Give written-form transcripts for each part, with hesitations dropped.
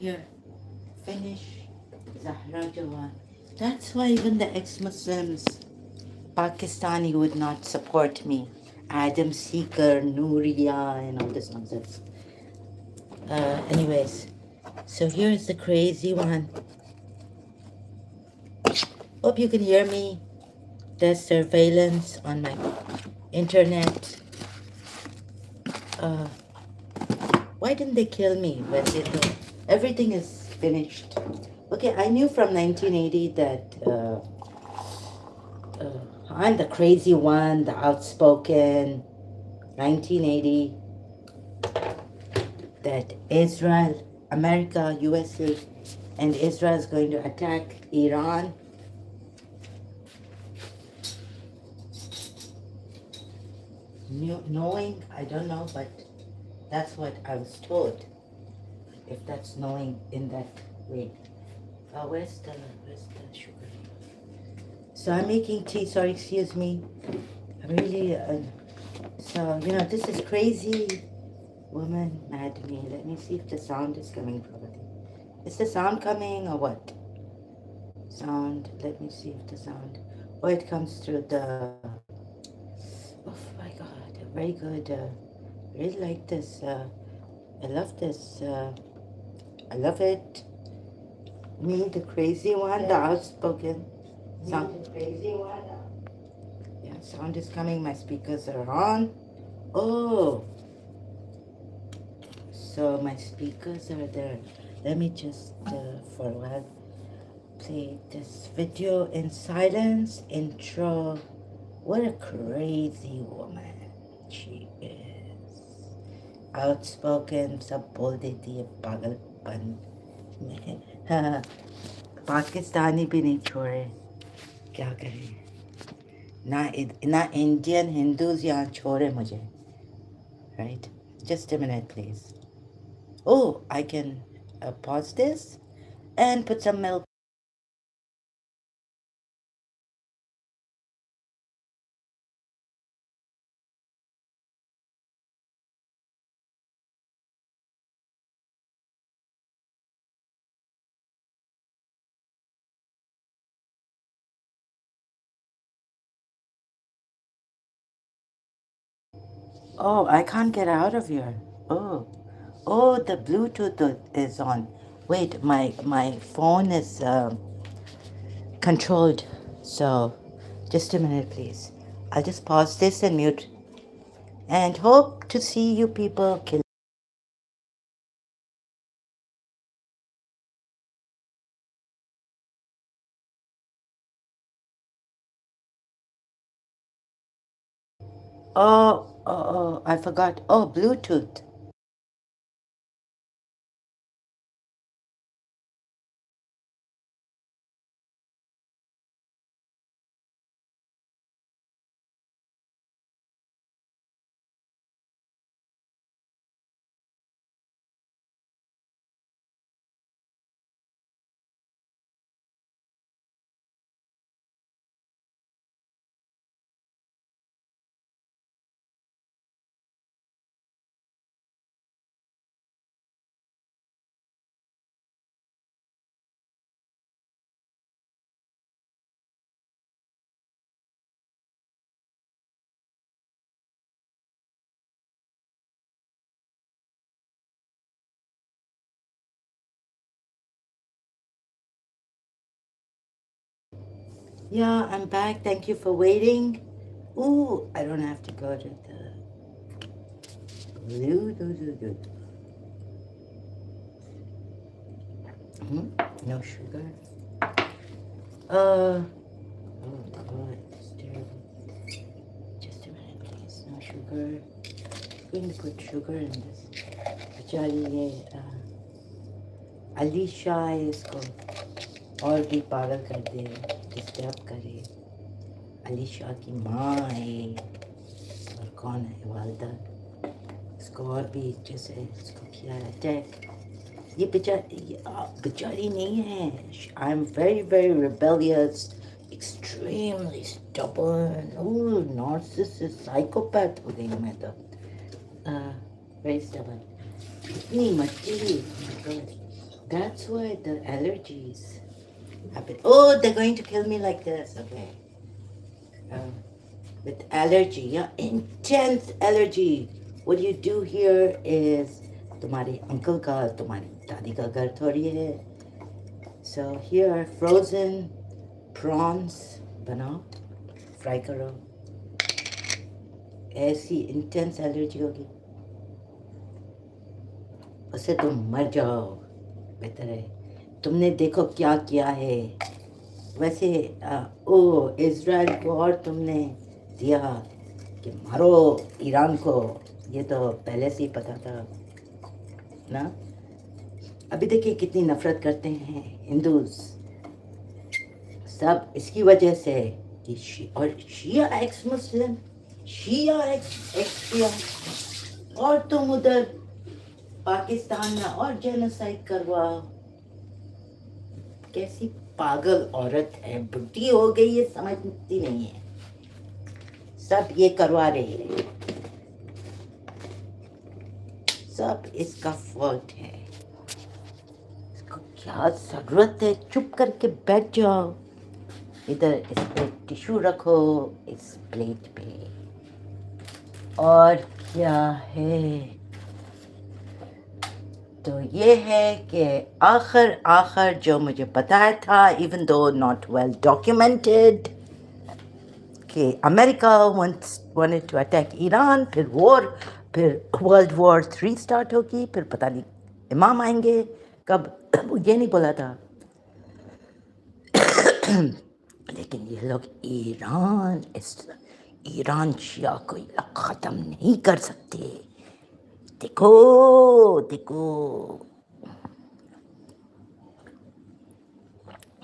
Here, finish Zahra Jawan. That's why even the ex-Muslims, Pakistani, would not support me. Adam Seeker, Nuria, and all this nonsense. Anyways, so here's the crazy one. Hope you can hear me. There's surveillance on my internet. Uh, why didn't they kill me when they do? Everything is finished. Okay, I knew from 1980 that I'm the crazy one, the outspoken. 1980, that Israel, America, USA, and Israel is going to attack Iran. Knowing, I don't know, but that's what I was told. If that's knowing in that way. Where's the sugar? So I'm making tea. Sorry, excuse me. I'm really. So this is crazy. Woman, mad me. Let me see if the sound is coming properly. Is the sound coming or what? Sound. Let me see if the sound. Oh, it comes through the. Oh my God! Very good. Really like this. I love this. I love it. Me, the crazy one, the outspoken. Sound. The crazy one. Yeah, sound is coming. My speakers are on. Oh, so my speakers are there. Let me just, for a while, play this video in silence. Intro. What a crazy woman she is. Outspoken, सब बोल देती है पागलपन में. पाकिस्तानी भी नहीं छोड़े. क्या करें? ना इंडियन हिंदूज यहाँ छोड़े मुझे. Right? Just a minute, please. Oh, I can pause this and put some milk. Oh, I can't get out of here. Oh, oh, the Bluetooth is on. Wait, my phone is controlled. So, just a minute, please. I'll just pause this and mute. And hope to see you people. Oh, I forgot. Oh, Bluetooth. Yeah, I'm back. Thank you for waiting. Ooh, I don't have to go to the blue. No sugar. Oh God, it's terrible. Just a minute, please. No sugar. I'm going to put sugar in this. बेचारी ये अलीशा इसको और भी पागल कर दे, disturb करे. अलीशा की माँ है और कौन है वालदा. इसको और भी जैसे इसको किया है अटैक. ये बेचारी नहीं है. I am very very rebellious, extremely stubborn. Oh, narcissist, psychopath हो गई मैं तो. Very stubborn. इतनी मच्छी. That's why the allergies happen. Oh, they're going to kill me like this. Okay. Um, with allergy, yeah, intense allergy. What you do here is तुम्हारे uncle का तुम्हारी दादी का घर थोड़ी है. So here frozen prawns बनाओ, fry करो. ऐसी intense allergy होगी, उससे तुम मर जाओ. बेहतर है तुमने देखो क्या किया है. वैसे ओ इज़राइल को और तुमने दिया कि मारो ईरान को, ये तो पहले से ही पता था ना. अभी देखिए कितनी नफरत करते हैं हिंदूज सब इसकी वजह से कि और शिया एक्स मुस्लिम, शिया एक्स शिया, और तुम उधर पाकिस्तान में और जेनोसाइड करवाओ. कैसी पागल औरत है, बुढ़ी हो गई है, समझती नहीं है. सब ये करवा रही है, सब इसका फॉल्ट है. इसको क्या जरूरत है, चुप करके बैठ जाओ. इधर इस पे टिश्यू रखो, इस प्लेट पे. और क्या है, तो ये है कि आखिर जो मुझे पता था, even though not well documented, कि America wanted to attack Iran, फिर वर्ल्ड वॉर 3 स्टार्ट होगी, फिर पता नहीं इमाम आएंगे कब. ये नहीं बोला था. लेकिन ये लोग ईरान शिया को ख़त्म नहीं कर सकते. देखो देखो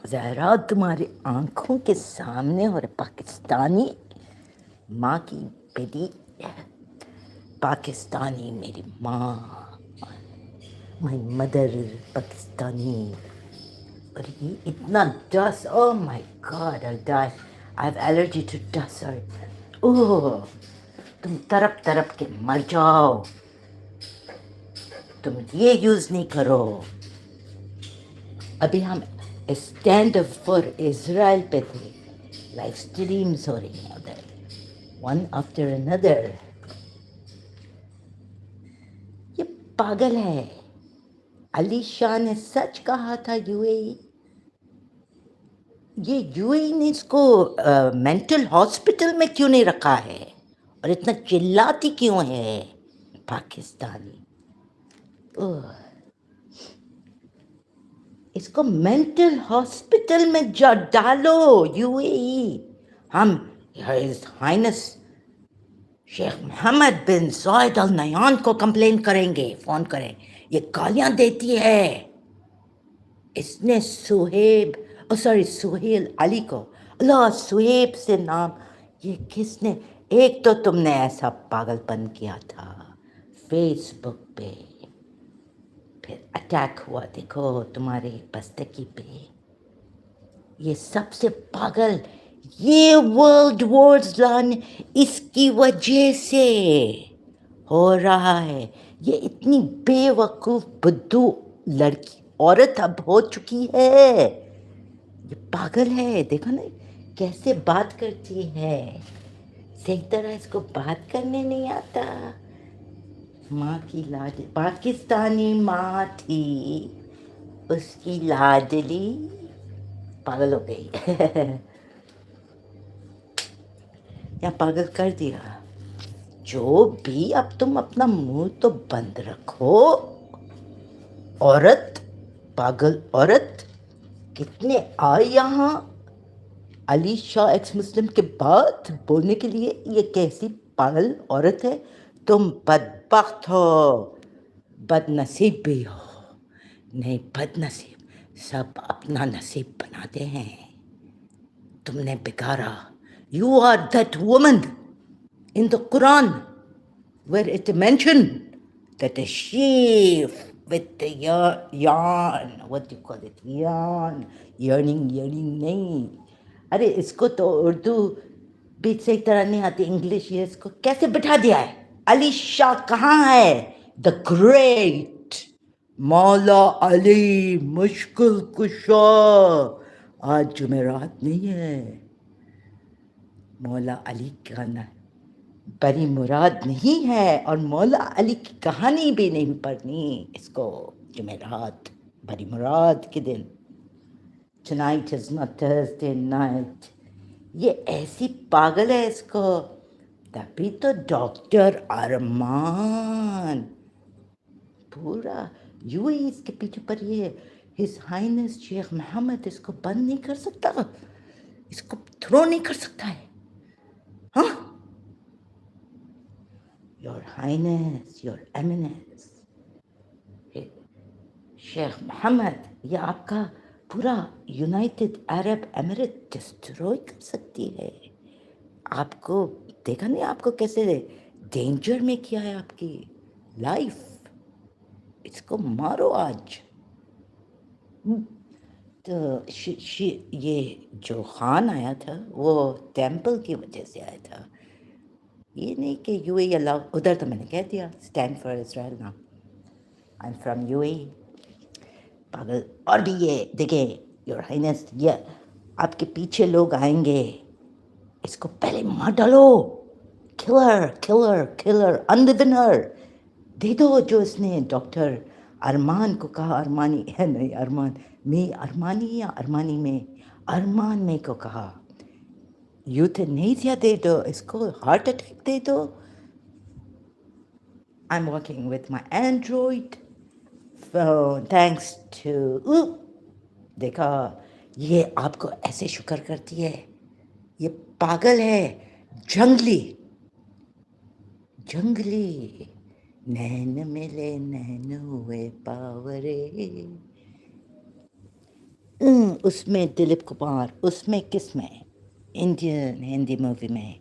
ज़हरा, तुम्हारी आंखों के हो रहे पाकिस्तानी, माँ की बेटी पाकिस्तानी, मेरी माँ, माई मदर पाकिस्तानी. और ये इतना dust, oh my god, I'll die. I have allergy to dust. Sorry. ओह, तुम तरप के मर जाओ. तुम ये यूज़ नहीं करो. अभी हम स्टैंड अप फॉर इज़राइल पे थे, लाइव स्ट्रीम्स हो रही हैं उधर, वन आफ्टर अनदर. ये पागल है. अली शाह ने सच कहा था. यूएई ने इसको मेंटल हॉस्पिटल में क्यों नहीं रखा है, और इतना चिल्लाती क्यों है पाकिस्तानी. इसको मेंटल हॉस्पिटल में डालो यूएई. हम हिज हाइनेस शेख मोहम्मद बिन ज़ायद अल नयान को कंप्लेन करेंगे, फ़ोन करें. ये गालियां देती है. इसने सुहेल अली को, अल्लाह सुहेब से नाम, ये किसने. एक तो तुमने ऐसा पागलपन किया था फेसबुक पे, फिर अटैक हुआ देखो तुम्हारे बस्तगी पे. ये सबसे पागल, ये वर्ल्ड वॉर्स लान इसकी वजह से हो रहा है. ये इतनी बेवकूफ़ बुद्धू लड़की औरत अब हो चुकी है. ये पागल है. देखो ना कैसे बात करती है, सही तरह इसको बात करने नहीं आता. माँ की लाडली, पाकिस्तानी माँ थी, उसकी लाडली पागल हो गई. या पागल कर दिया. जो भी, अब तुम अपना मुंह तो बंद रखो. औरत, पागल औरत. कितने आए यहाँ अली शाह एक्स मुस्लिम के बाद बोलने के लिए. ये कैसी पागल औरत है. तुम बदबख्त हो, बदनसीब भी हो. नहीं, बदनसीब सब अपना नसीब बनाते हैं. तुमने बिगाड़ा. You are that woman in the Quran where it mentioned that the sheep with the yarn, what do you call it? Yearning नहीं. अरे इसको तो उर्दू भी सही तरह नहीं आती, इंग्लिश. ये इसको कैसे बिठा दिया है. अली शाह कहाँ है? द ग्रेट مولا علی مشکل کشا. آج جمعرات نہیں ہے. مولا علی کا بڑی مراد نہیں ہے اور مولا علی کی کہانی بھی نہیں پڑھنی اس کو جمعرات بڑی مراد کے دن. Tonight is not Thursday night. یہ ایسی پاگل ہے اس کو. تبھی تو ڈاکٹر ارمان پورا یوں ہی اس کے پیچھے پر یہ ہز ہائنس شیخ محمد اس کو بند نہیں کر سکتا, اس کو تھرو نہیں کر سکتا ہے. ہاں, یور ہائنس, یور ایمیننس, شیخ محمد یہ آپ کا پورا یونائٹڈ عرب امارت ڈسٹروائے کر سکتی ہے. آپ کو دیکھا نہیں آپ کو کیسے ڈینجر میں کیا ہے آپ کی لائف. اس کو مارو آج. تو یہ جو خان آیا تھا وہ ٹیمپل کی وجہ سے آیا تھا, یہ نہیں کہ یو اے اللہ. ادھر تو میں نے کہہ دیا اسٹینڈ فار اسرائیل نا, آئی ایم فرام یو اے. پاگل. اور بھی یہ دیکھیں یور ہائنس, یہ آپ کے پیچھے لوگ آئیں گے, اس کو پہلے مار ڈالو. کلر کلر کلر انلیونر دے دو جو اس نے ڈاکٹر ارمان کو کہا. ارمانی ہے نہیں, ارمان میں ارمانی یا ارمانی میں ارمان میں کو کہا یوتھنیزیا دے دو اس کو, ہارٹ اٹیک دے دو. I'm working with my android phone thanks to. دیکھا یہ آپ کو ایسے شکر کرتی ہے, یہ پاگل ہے. جنگلی جنگلی نین ملے نین ہوئے باورے. اس میں دلیپ کمار, اس میں کس میں انڈین ہندی مووی میں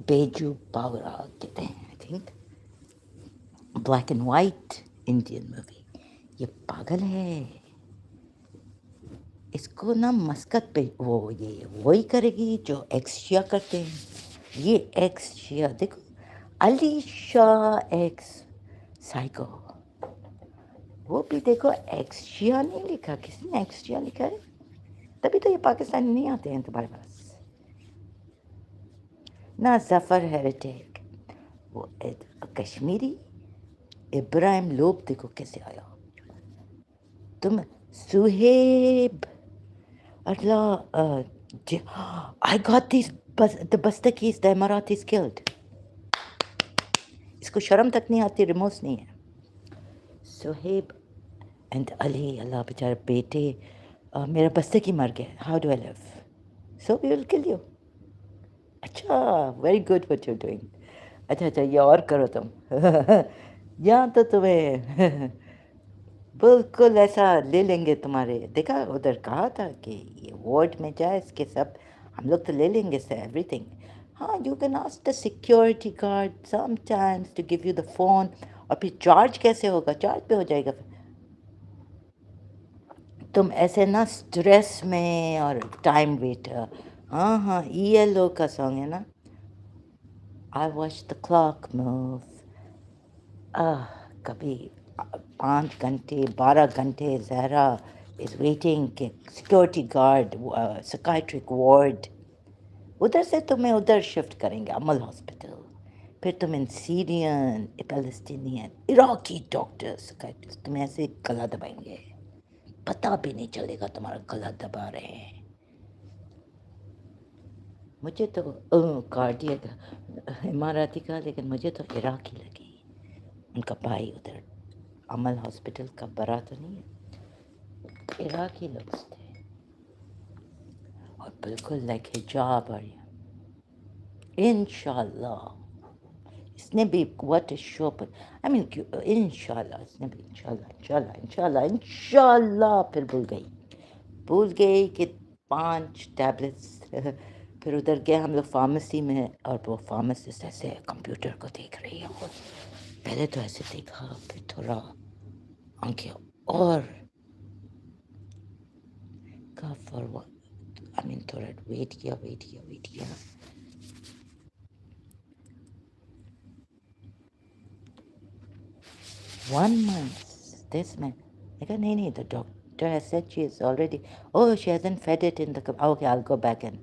بیجو باورا کہتے ہیں I think, black and white Indian movie. یہ پاگل ہے. اس کو نا مسکت پہ وہ یہ وہی کرے گی جو ایکس شیعہ کرتے ہیں. یہ ایکس شیعہ دیکھو, علی شاہ ایکس سائیکو, وہ بھی دیکھو ایکس شیعہ نہیں لکھا, کس نے ایکس شیعہ لکھا ہے. تبھی تو یہ پاکستانی نہیں آتے ہیں تمہارے پاس. نہ ظفر ہیریٹیک, وہ کشمیری ابراہیم لوگ دیکھو کیسے آیا. تم سہیب اللہ I got these the Bastakis, the Emiratis killed. اس کو شرم تک نہیں آتی, ریموس نہیں ہے. سہیب اینڈ علی, اللہ بیچارے بیٹے, میرا بستکی مر گیا, ہاؤ ڈو آئی لیو, سو وی ول کل یو. اچھا very good what you doing. اچھا اچھا یہ اور کرو تم. یہاں تو تمہیں بالکل ایسا لے لیں گے تمہارے. دیکھا ادھر کہا تھا کہ یہ وارڈ میں جائے اس کے سب ہم لوگ تو لے لیں گے سے ایوری تھنگ. ہاں you can ask the security guard sometimes to give you the phone. اور پھر چارج کیسے ہوگا, چارج پہ ہو جائے گا. تم ایسے نا اسٹریس میں اور ٹائم ویٹ. ہاں ہاں ای ایل او کا سانگ ہے نا, I watch the clock move. کبھی 5 گھنٹے 12 گھنٹے زہرا از ویٹنگ کہ سیکورٹی گارڈ سکائٹرک وارڈ. ادھر سے تمہیں ادھر شفٹ کریں گے امل ہاسپٹل. پھر تمہیں سیرین پیلسٹینین عراقی ڈاکٹر سکائٹرسٹ تمہیں ایسے گلا دبائیں گے, پتہ بھی نہیں چلے گا تمہارا گلا دبا رہے ہیں. مجھے تو کارڈیک اماراتی کا, لیکن مجھے تو عراقی لگی. ان کا بھائی ادھر عمل ہاسپٹل کا برا تو نہیں ہے, عراقی لوگ تھے اور بالکل لائک حجاب. اور انشاءاللہ اس نے بھی واٹ از شو پر آئی مین انشاءاللہ اس نے بھی انشاءاللہ انشاءاللہ انشاءاللہ انشاءاللہ. پھر بھول گئی کہ 5 ٹیبلٹس. پھر ادھر گئے ہم لوگ فارمیسی میں, اور وہ فارماسسٹ ایسے کمپیوٹر کو دیکھ رہی ہے. اور پہلے تو ایسے دیکھا, پھر تھوڑا آنکھیں اور کا فارورڈ آئی مین تھوڑا ویٹ کیا. 1 month this man? I go, no, the doctor has said she is already, oh, she hasn't fed it in the, okay, I'll go back and,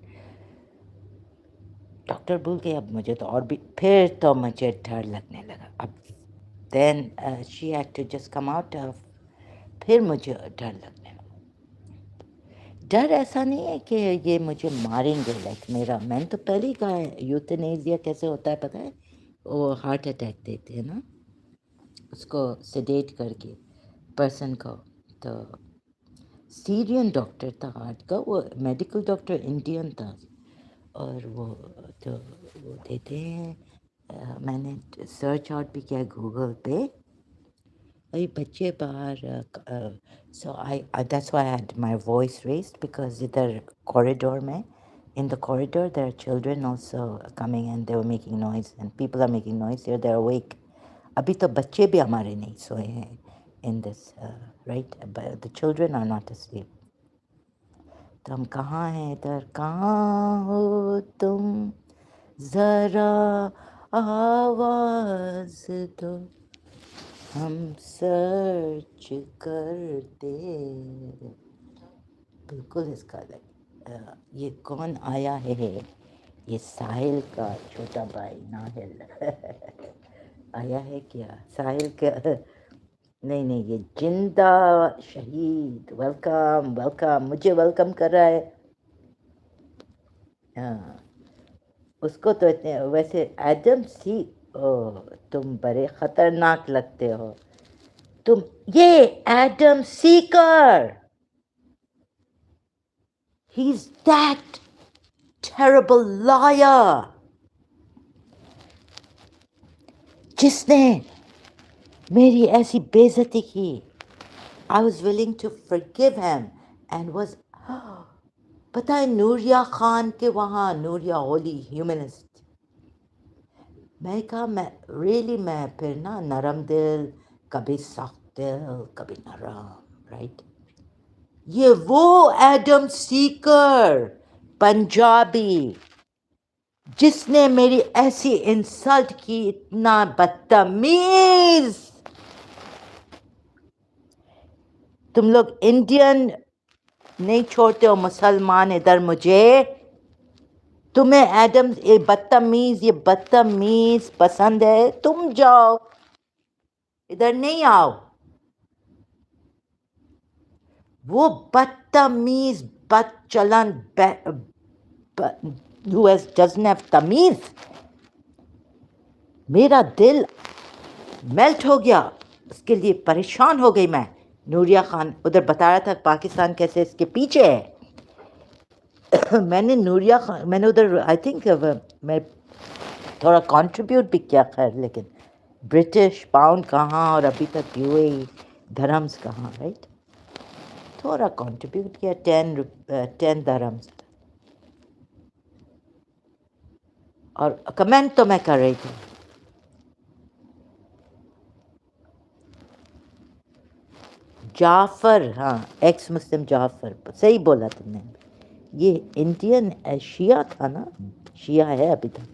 doctor भूल गए अब मुझे तो और भी फिर तो मुझे डर लगने लगा अब then she had to just come out of फिर मुझे डर लगने लगा डर ऐसा नहीं है कि ये मुझे मारेंगे लाइक मेरा मैंने तो पहले ही कहा है यूथनेसिया कैसे होता है पता है वो हार्ट अटैक देते हैं ना उसको सेडेट करके पर्सन को तो सीरियन डॉक्टर था हार्ट का वो मेडिकल डॉक्टर इंडियन था और वो तो वो देते हैं मैंने सर्च आउट भी किया गूगल पे अभी बच्चे बाहर so I that's why I had my voice raised because इधर कॉरिडोर में in the corridor there are children also coming and they were making noise and people are making noise here they're awake अभी तो बच्चे भी हमारे नहीं सोए हैं in this right but the children are not asleep तो हम कहाँ हैं इधर कहाँ हो तुम जरा आवाज दो हम सर्च करते बिल्कुल इसका ये कौन आया है ये साहिल का छोटा भाई नाहिल आया है क्या साहिल का नहीं नहीं ये जिंदा शहीद वेलकम वेलकम मुझे वेलकम कर रहा है हाँ उसको तो इतने वैसे एडम सी ओ तुम बड़े खतरनाक लगते हो तुम ये Adam Seeker he is that terrible liar जिसने मेरी ऐसी बेइज्जती की I was willing to forgive him and was पता है नूरिया खान के वहाँ नूरिया होली ह्यूमनिस्ट मैं कहा मैं रियली मैं फिर ना नरम दिल कभी सख्त दिल कभी नरम राइट ये वो एडम सीकर पंजाबी जिसने मेरी ऐसी इंसल्ट की इतना बदतमीज तुम लोग इंडियन नहीं छोड़ते हो मुसलमान इधर मुझे तुम्हें एडम ये बदतमीज पसंद है तुम जाओ इधर नहीं आओ वो बदतमीज बदचलन who doesn't have तमीज मेरा दिल मेल्ट हो गया उसके लिए परेशान हो गई मैं नूरिया खान उधर बता रहा था पाकिस्तान कैसे इसके पीछे है मैंने नूरिया खान मैंने उधर आई थिंक मैं थोड़ा कंट्रीब्यूट भी किया खैर लेकिन ब्रिटिश पाउंड कहाँ और अभी तक यूएई धर्म्स कहाँ राइट थोड़ा कंट्रीब्यूट किया 10 धर्म्स और कमेंट तो मैं कर रही थी जाफर हाँ एक्स मुस्लिम जाफर सही बोला तुमने ये इंडियन शिया था ना शिया है अभी तक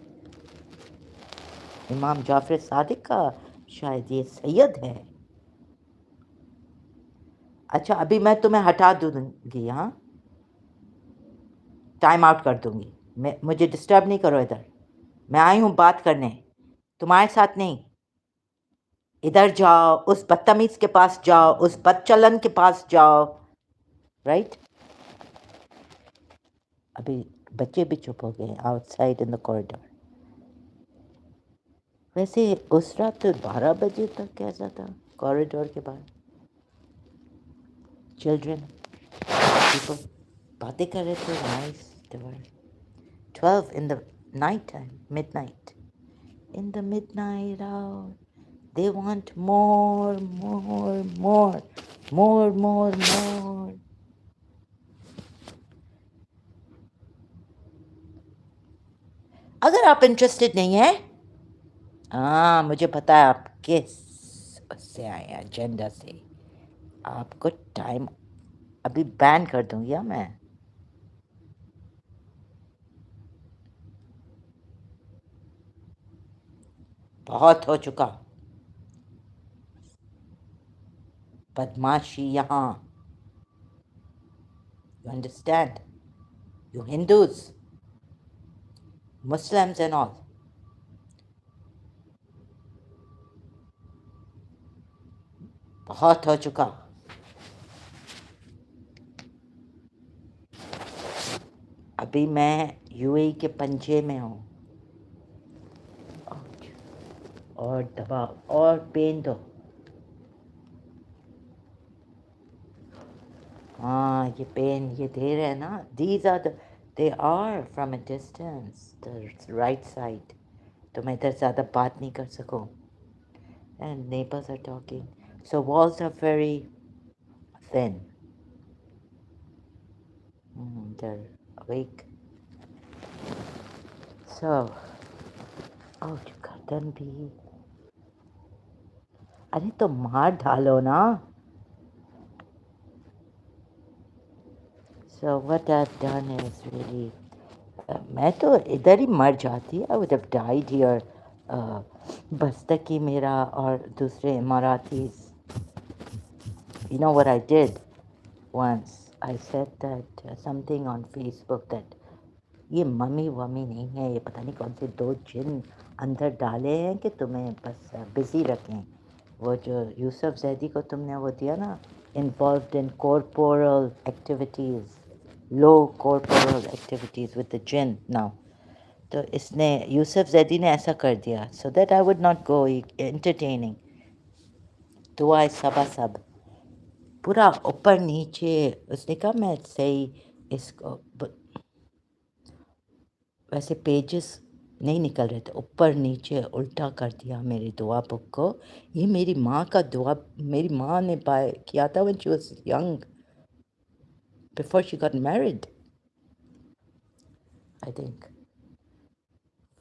इमाम जाफर सादिक का शायद ये सैयद है अच्छा अभी मैं तुम्हें हटा दूंगी हाँ टाइम आउट कर दूंगी मुझे डिस्टर्ब नहीं करो इधर मैं आई हूँ बात करने तुम्हारे साथ नहीं इधर जाओ उस बदतमीज के पास जाओ उस बदचलन के पास जाओ राइट अभी बच्चे भी चुप हो गए आउटसाइड इन द कॉरिडोर वैसे उस रात तो 12 बजे तक कैसा था कॉरिडोर के बाहर चिल्ड्रन पीपल बातें कर रहे थे nice 12 in the night time midnight in the midnight hour they want more अगर आप इंटरेस्टेड नहीं है हाँ मुझे पता है आप किस उससे आए एजेंडा से आपको टाइम अभी बैन कर दूंगी हाँ मैं बहुत हो चुका Badmashi yahan. You understand? You Hindus, Muslims and all. बहुत हो चुका. अभी मैं यूएई के पंजे में हूँ. और दबाओ और पेन दो. हाँ ये पेन ये दे रहे हैं ना. These are the they are from a distance. The right side. तो मैं इधर ज़्यादा बात नहीं कर सकूँ. And neighbors are talking. So walls are very thin. They're awake. So, oh गर्दन भी. अरे तो मार डालो ना. So what I've done is really मैं तो इधर ही मर जाती. I would have died here. बस्तकी मेरा और दूसरे Marathis. You know what I did once? I said that something on Facebook that ये मम्मी वम्मी नहीं है. ये पता नहीं कौन से दो जिन अंदर डाले हैं कि तुम्हें बस बिजी रखें. वो जो यूसुफ जैदी को तुमने वो दिया ना, involved in corporal activities, low corporal activities with the jinn now. तो इसने यूसुफ जैदी ने ऐसा कर दिया so that I would not go entertaining. दुआ सबा सब पूरा ऊपर नीचे. उसने कहा मैं सही इसको वैसे पेजेस नहीं निकल रहे थे. ऊपर नीचे उल्टा कर दिया मेरी दुआ बुक को. ये मेरी माँ का दुआ मेरी माँ ने बाय किया था when she was young before she got married. I think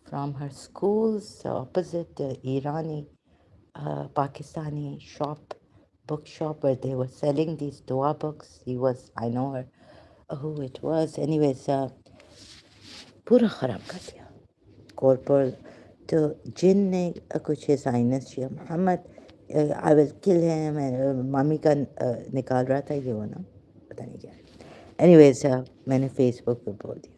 from her school's opposite Irani Pakistani shop, bookshop where they were selling these dua books. He was, I know her, who it was. Anyways, पूरा ख़राब कर दिया. Corporal, तो जिन ने कुछ साइनस किया. Mohammed I will kill him. Mummy का निकाल रहा था ये वो ना, पता नहीं क्या. Anyways, मैंने Facebook पे बोल दिया.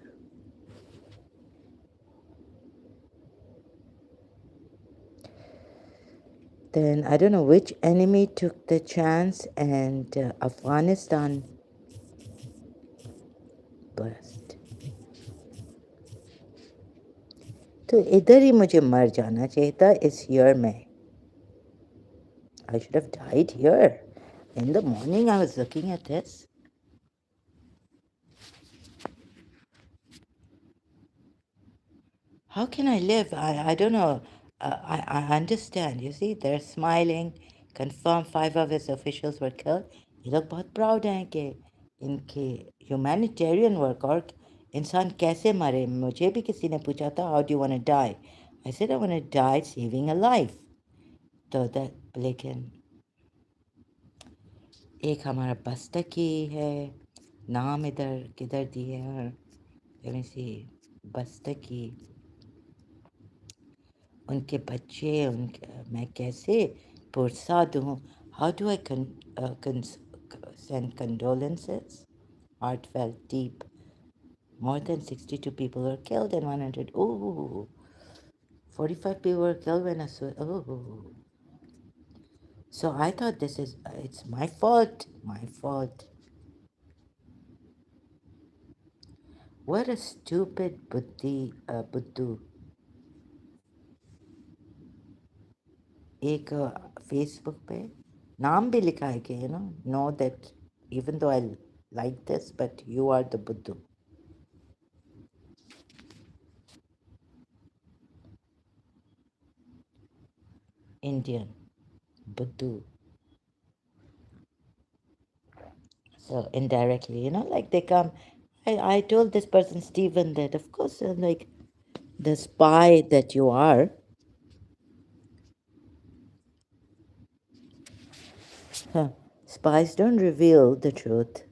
Then I don't know which enemy took the chance and Afghanistan burst. तो इधर ही मुझे मर जाना चाहिए था इस year में. I should have died here. In the morning I was looking at this. How can I live? I don't know. I understand. You see, they're smiling. Confirmed 5 of his officials were killed. ये लोग बहुत proud हैं कि इनके humanitarian work और इंसान कैसे मरे. मुझे भी किसी ने पूछा था, how do you want to die? I said, I want to die saving a life. तो लेकिन एक हमारा बस्तकी है. नाम इधर किधर दिए हैं. Let me see. बस्तकी. उनके बच्चे उनके मैं कैसे पुरसा दूँ. How do I send condolences? Heartfelt, deep. More than 62 people were killed and 100. Oh, 45 people were killed when I saw. Oh, so I thought this is it's my fault. My fault. What a stupid बुद्धू. एक Facebook पे नाम भी लिखा है कि know that even though I like this, but you are the बुद्धू. Indian बुद्धू. So indirectly, like they come. I told this person Stephen that of course like the spy that you are. Spies don't reveal the truth.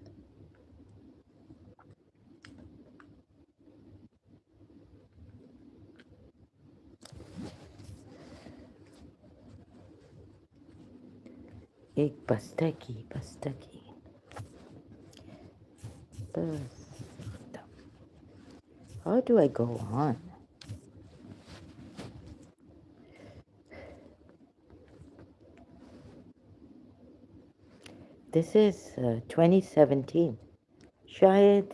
एक बस्तकी बस्ता. How do I go on? This is 2017. Shayad,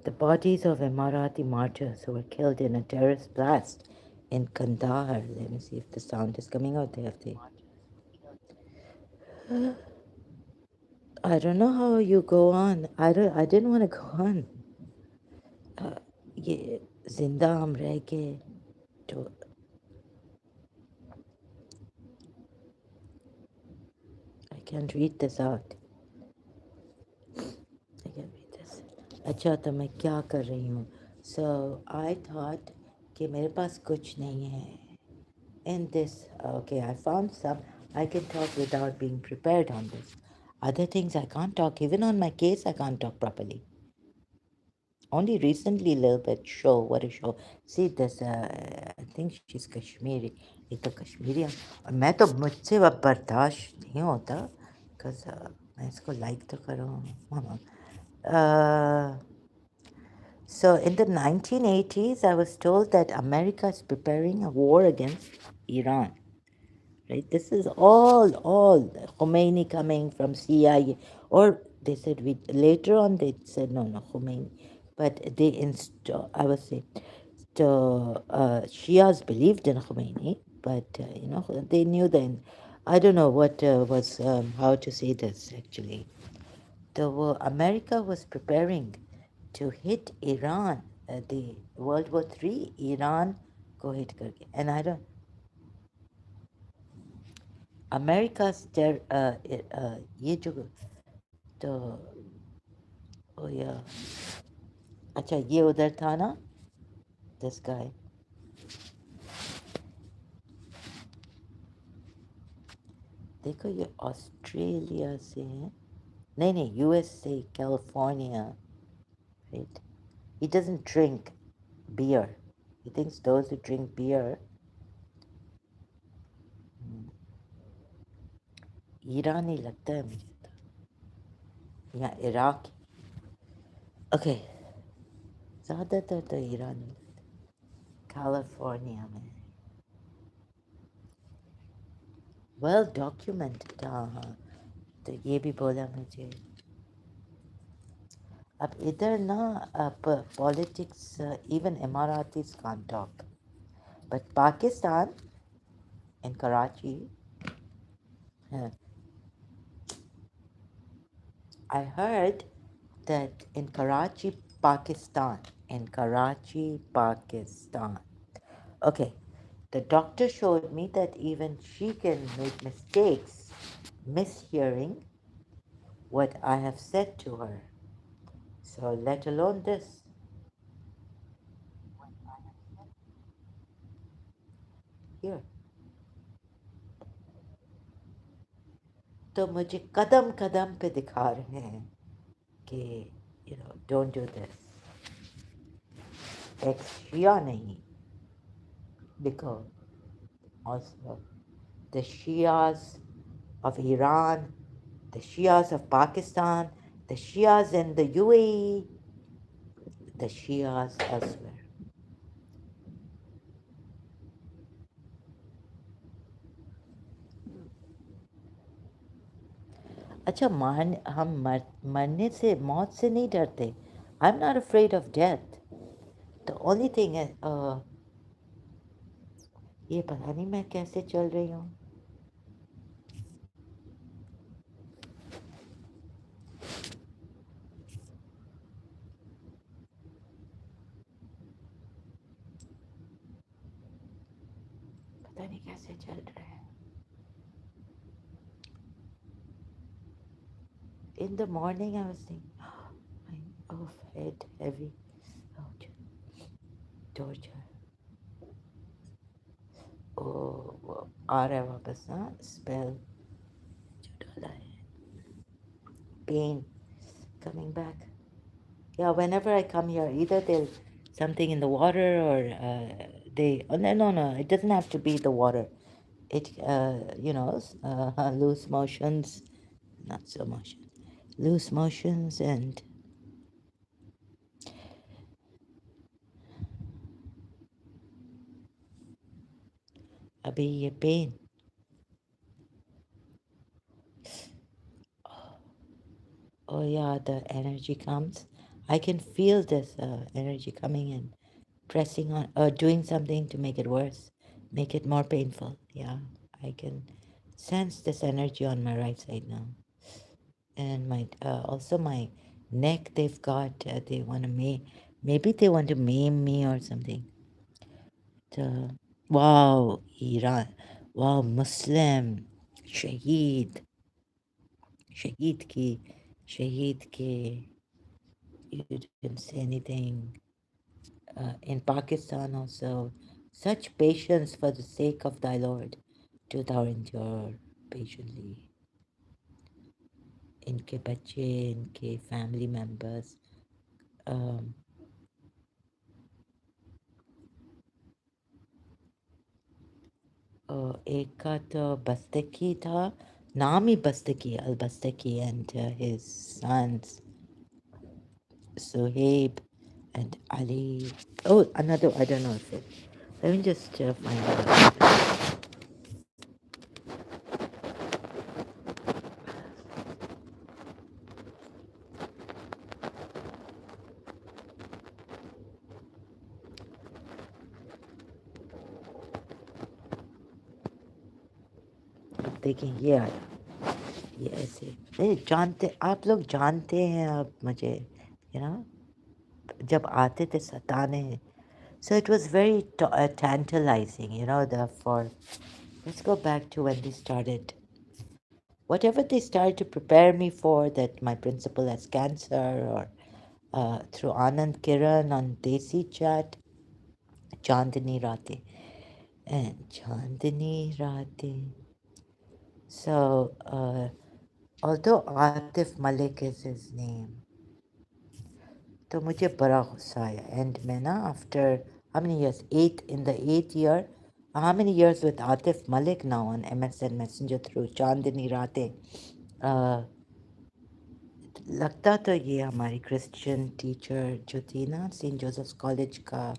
the bodies of Emirati martyrs who were killed in a terrorist blast in Kandahar. Let me see if the sound is coming out there. I don't know how you go on. I didn't want to go on. ये जिंदा हम रह के तो I can't read this out. I can't read this. अच्छा तो मैं क्या कर रही हूँ? So I thought कि मेरे पास कुछ नहीं है. In this, okay, I found some. I can talk without being prepared on this. Other things I can't talk. Even on my case, I can't talk properly. Only recently a little bit show. What a show. See this, I think she's Kashmiri. ये तो कश्मीरी है और मैं तो मुझसे अब बर्दाश्त नहीं होता because मैं इसको like तो करूँ. Uh, so in the 1980s, I was told that America is preparing a war against Iran. Right? This is all Khomeini coming from CIA, or they said we later on they said no Khomeini, but they install. I was saying, so Shias believed in Khomeini, but they knew then. I don't know what was how to say this actually. The America was preparing to hit Iran. The World War III, Iran go hit करके, and I don't. America's ये जो तो oh yeah, अच्छा ये उधर था ना, this guy. देखो ये ऑस्ट्रेलिया से है, नहीं यूएस से, California, right? He doesn't drink beer. He thinks those who drink beer, ईरानी लगता है मुझे तो, या इराक. Okay, ज़्यादातर तो ईरानी, कैलिफोर्निया में. Well documented. हाँ, तो ये भी बोला मुझे. अब इधर ना politics, even Emiratis can't talk. But Pakistan, in Karachi, I heard that in Karachi, Pakistan. Okay, the doctor showed me that even she can make mistakes, mishearing what I have said to her. So let alone this. Here. तो मुझे कदम कदम पे दिखा रहे हैं कि don't do this. Ex-Shia नहीं. Because also the Shias of Iran, the Shias of Pakistan, the Shias in the UAE, the Shias elsewhere. अच्छा हम मरने से, मौत से नहीं डरते. I'm not afraid of death. The only thing is, ये पता नहीं मैं कैसे चल रही हूँ. पता नहीं कैसे चल रहा है. In the morning I was thinking, oh, head heavy. Oh, torture. Oh, आ रहा है वापस ना spell जो डाला है. Pain coming back. Yeah, whenever I come here, either there's something in the water or they. Oh, no, it doesn't have to be the water. it loose motions, not so motion, loose motions, and अभी ये pain. Oh yeah, the energy comes. I can feel this energy coming in, pressing on, doing something to make it worse, make it more painful. Yeah, I can sense this energy on my right side now, and my also my neck. They've got. They want to maybe they want to maim me or something. Wow, Iran. Wow, Muslim. Shaheed. Shaheed ki. Shaheed ke. You didn't say anything. In Pakistan also. Such patience for the sake of thy Lord. Do thou endure patiently. इनके बच्चे, इनके family members. Um, एक का तो बस्तकी था, नाम ही बस्तकी, al-Bastaki, and his sons, Suhaib and Ali. Oh, another, I don't know if it. Let me just find out. देखिए ये आया, ये ऐसे नहीं जानते, आप लोग जानते हैं अब मुझे, you know, जब आते थे सताने. So it was very tantalizing, you know, let's go back to when they started. Whatever they started to prepare me for, that my principal has cancer, or through Anand Kiran on Desi Chat, Chandni Rate. And Chandni Rate. So, although Atif Malik is his name, तो मुझे बड़ा गुस्सा आया. And मैं ना after how many years, 8, in the 8th year, how many years with Atif Malik now on MSN Messenger through Chandni Rate. uh, लगता तो ये हमारी क्रिश्चियन टीचर जो थी ना सेंट जोसेफ्स कॉलेज का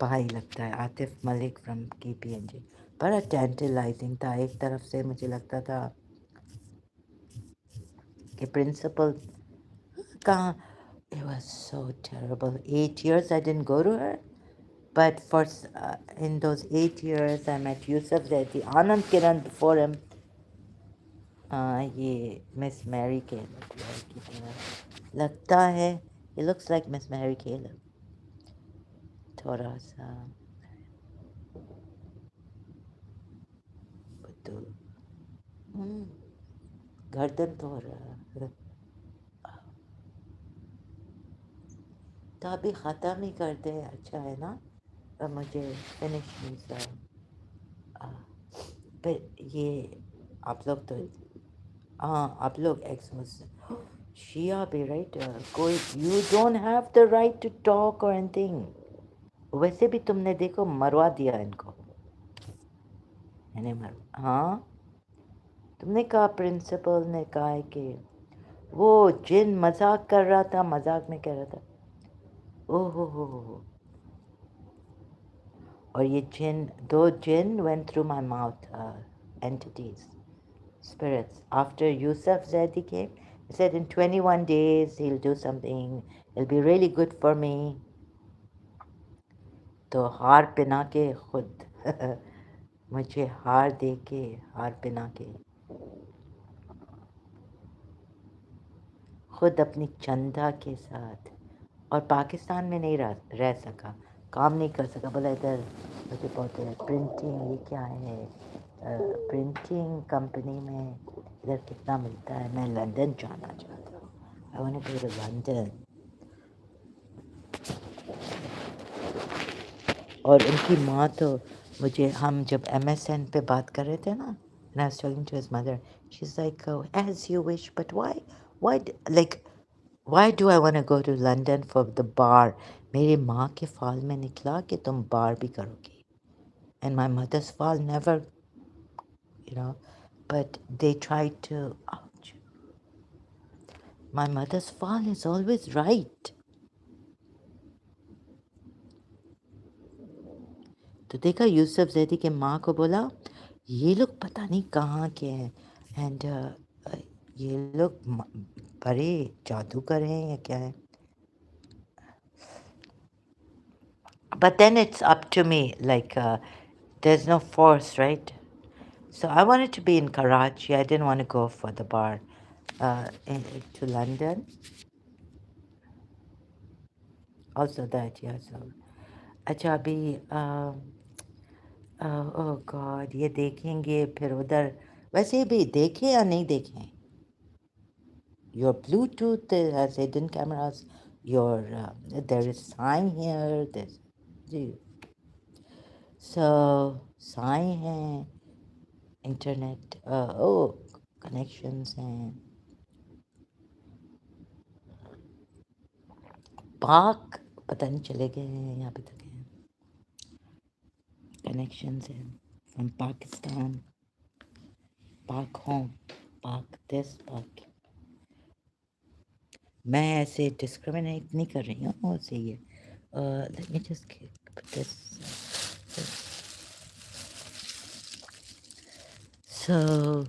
भाई लगता है, आतिफ मलिक फ्रॉम KPNG. बड़ा टेंटलाइजिंग था. एक तरफ से मुझे लगता था कि प्रिंसिपल कहाँ. It was so terrible. 8 years I didn't go to her, but in those 8 years I met Yusuf Zaidi, Anand Kiran before him. ये मिस मैरी केलर की तरह लगता है. He looks like Miss Mary Caleb. थोड़ा सा बुद्धू. हम्म, गर्दन तो हो रहा है. तो अभी ख़त्म ही कर दे, अच्छा है ना. अब मुझे फिनिश नहीं. पर ये आप लोग तो, हाँ आप लोग एक्स मुस्लिम शिया भी राइट. कोई you don't have the right to talk और एनीथिंग. वैसे भी तुमने देखो मरवा दिया इनको. मैंने हाँ, तुमने कहा, प्रिंसिपल ने कहा है कि वो जिन मजाक कर रहा था, मजाक में कह रहा था. ओह हो. और ये जिन, दो जिन went through my mouth, entities, spirits. After Yusuf Zaidi came, he said in 21 days he'll do something, it'll be really good for me. तो हार पहना के खुद मुझे हार दे के, हार पहना के खुद अपनी चंदा के साथ, और पाकिस्तान में नहीं रह सका, काम नहीं कर सका. बोला इधर मुझे बहुत है प्रिंटिंग, ये क्या है प्रिंटिंग कंपनी में इधर कितना मिलता है, मैं लंदन जाना चाहता हूँ. I want to go to London. और उनकी माँ तो मुझे, हम जब MSN पे बात कर रहे थे ना, and I was talking to his mother, she's like, oh, as you wish, but like why do I want to go to London for the bar? मेरी माँ के फाल में निकला कि तुम बार भी करोगी. And my mother's fall never. you know, but they try to. Ouch. My mother's fall is always right. तो देखा यूसुफ जैदी के माँ को बोला ये लोग पता नहीं कहाँ के हैं एंड ये लोग बड़े जादूगर हैं या क्या है but then it's up to me like there's no force right so I wanted to be in Karachi I didn't want to go for the bar to London also that yeah so अच्छा अभी ओह God ये देखेंगे फिर उधर वैसे भी देखें या नहीं देखें your Bluetooth has hidden cameras. Your there is sign here. There's ji. So sign है, internet. Oh, connections हैं. Park पता नहीं चले गए हैं यहाँ पे तक हैं. Connections हैं from Pakistan. Park home. Park this. Park. मैं ऐसे discriminate नहीं कर रही हूँ. वो सही है. Let me just put this. So,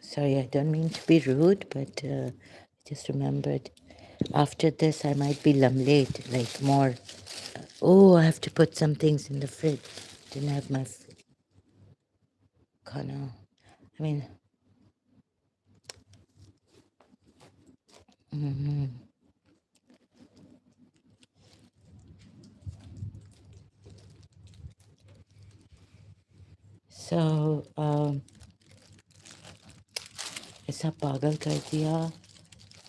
sorry, I don't mean to be rude, but I just remembered after this I might be late, like more. Oh, I have to put some things in the fridge. Didn't have my khana. I mean, mhm. So, ऐसा पागल कर दिया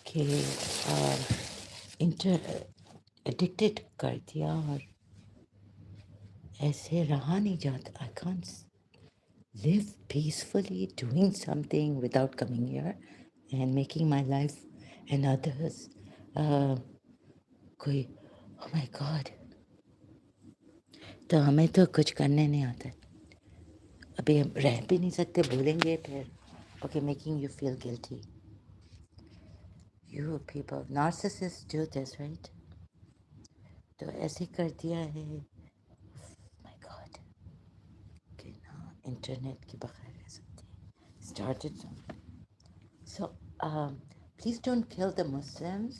कि inter addicted कर दिया और ऐसे रहा नहीं जाता. I can't live peacefully doing something without coming here and making my life and others कोई oh my god तो हमें तो कुछ करने नहीं आता अभी हम रह भी नहीं सकते बोलेंगे फिर okay making you feel guilty you people narcissists do this right तो ऐसे कर दिया है my god okay now internet के बगैर रह सकते started so please don't kill the Muslims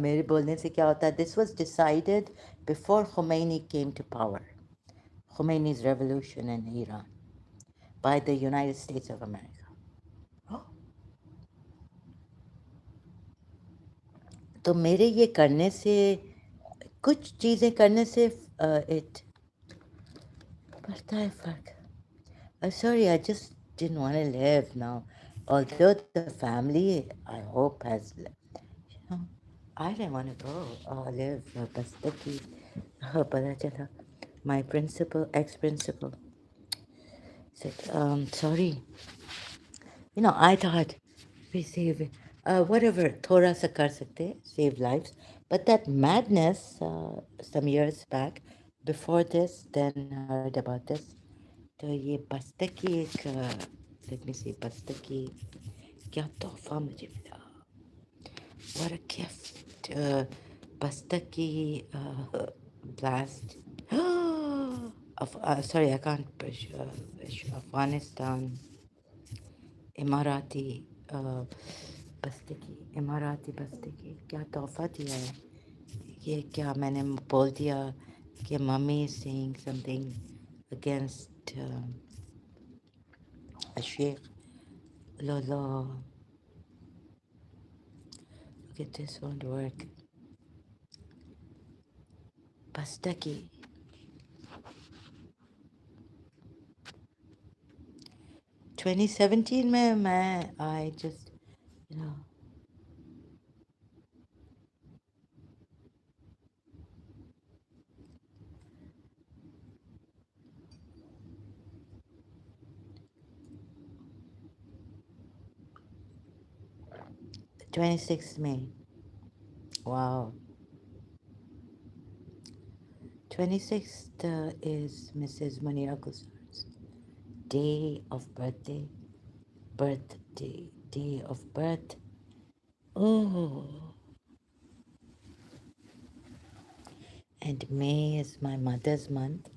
मेरे बोलने से क्या होता है this was decided before Khomeini came to power Khomeini's revolution in Iran by the United States of America तो मेरे ये करने से कुछ चीज़ें करने से it पड़ता है फर्क sorry I just didn't want to live now although the family I hope has you know I didn't want to go live बस तक ही पता चला my principal ex-principal said sorry you know I thought we save whatever थोड़ा सा कर सकते हैं save lives but that madness some years back before this then heard about this तो ये बस्तर की एक let me see बस्तर की क्या तोहफा मुझे मिला what a gift बस्तर की blast sorry I can't Afghanistan इमाराती बस्ते की इमाराती बस्ते की क्या तोहफा दिया है ये क्या मैंने बोल दिया कि mummy saying something against a sheikh low okay this won't work बस्ते की 2017 में मैं I just you know 26th May wow 26th is Mrs. Munira Gulzar's day of birthday, day of birth. Oh, and May is my mother's month,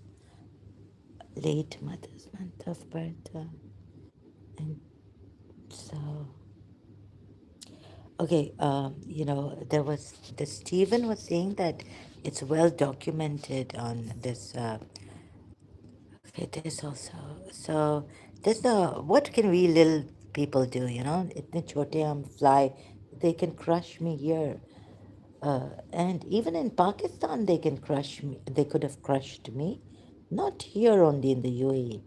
late mother's month of birth. And so, okay, there was the Stephen was saying that it's well documented on this. Okay, this also. So, this what can we little people do? Itne chote hum fly, they can crush me here. And even in Pakistan, they can crush me. They could have crushed me. Not here only in the UAE.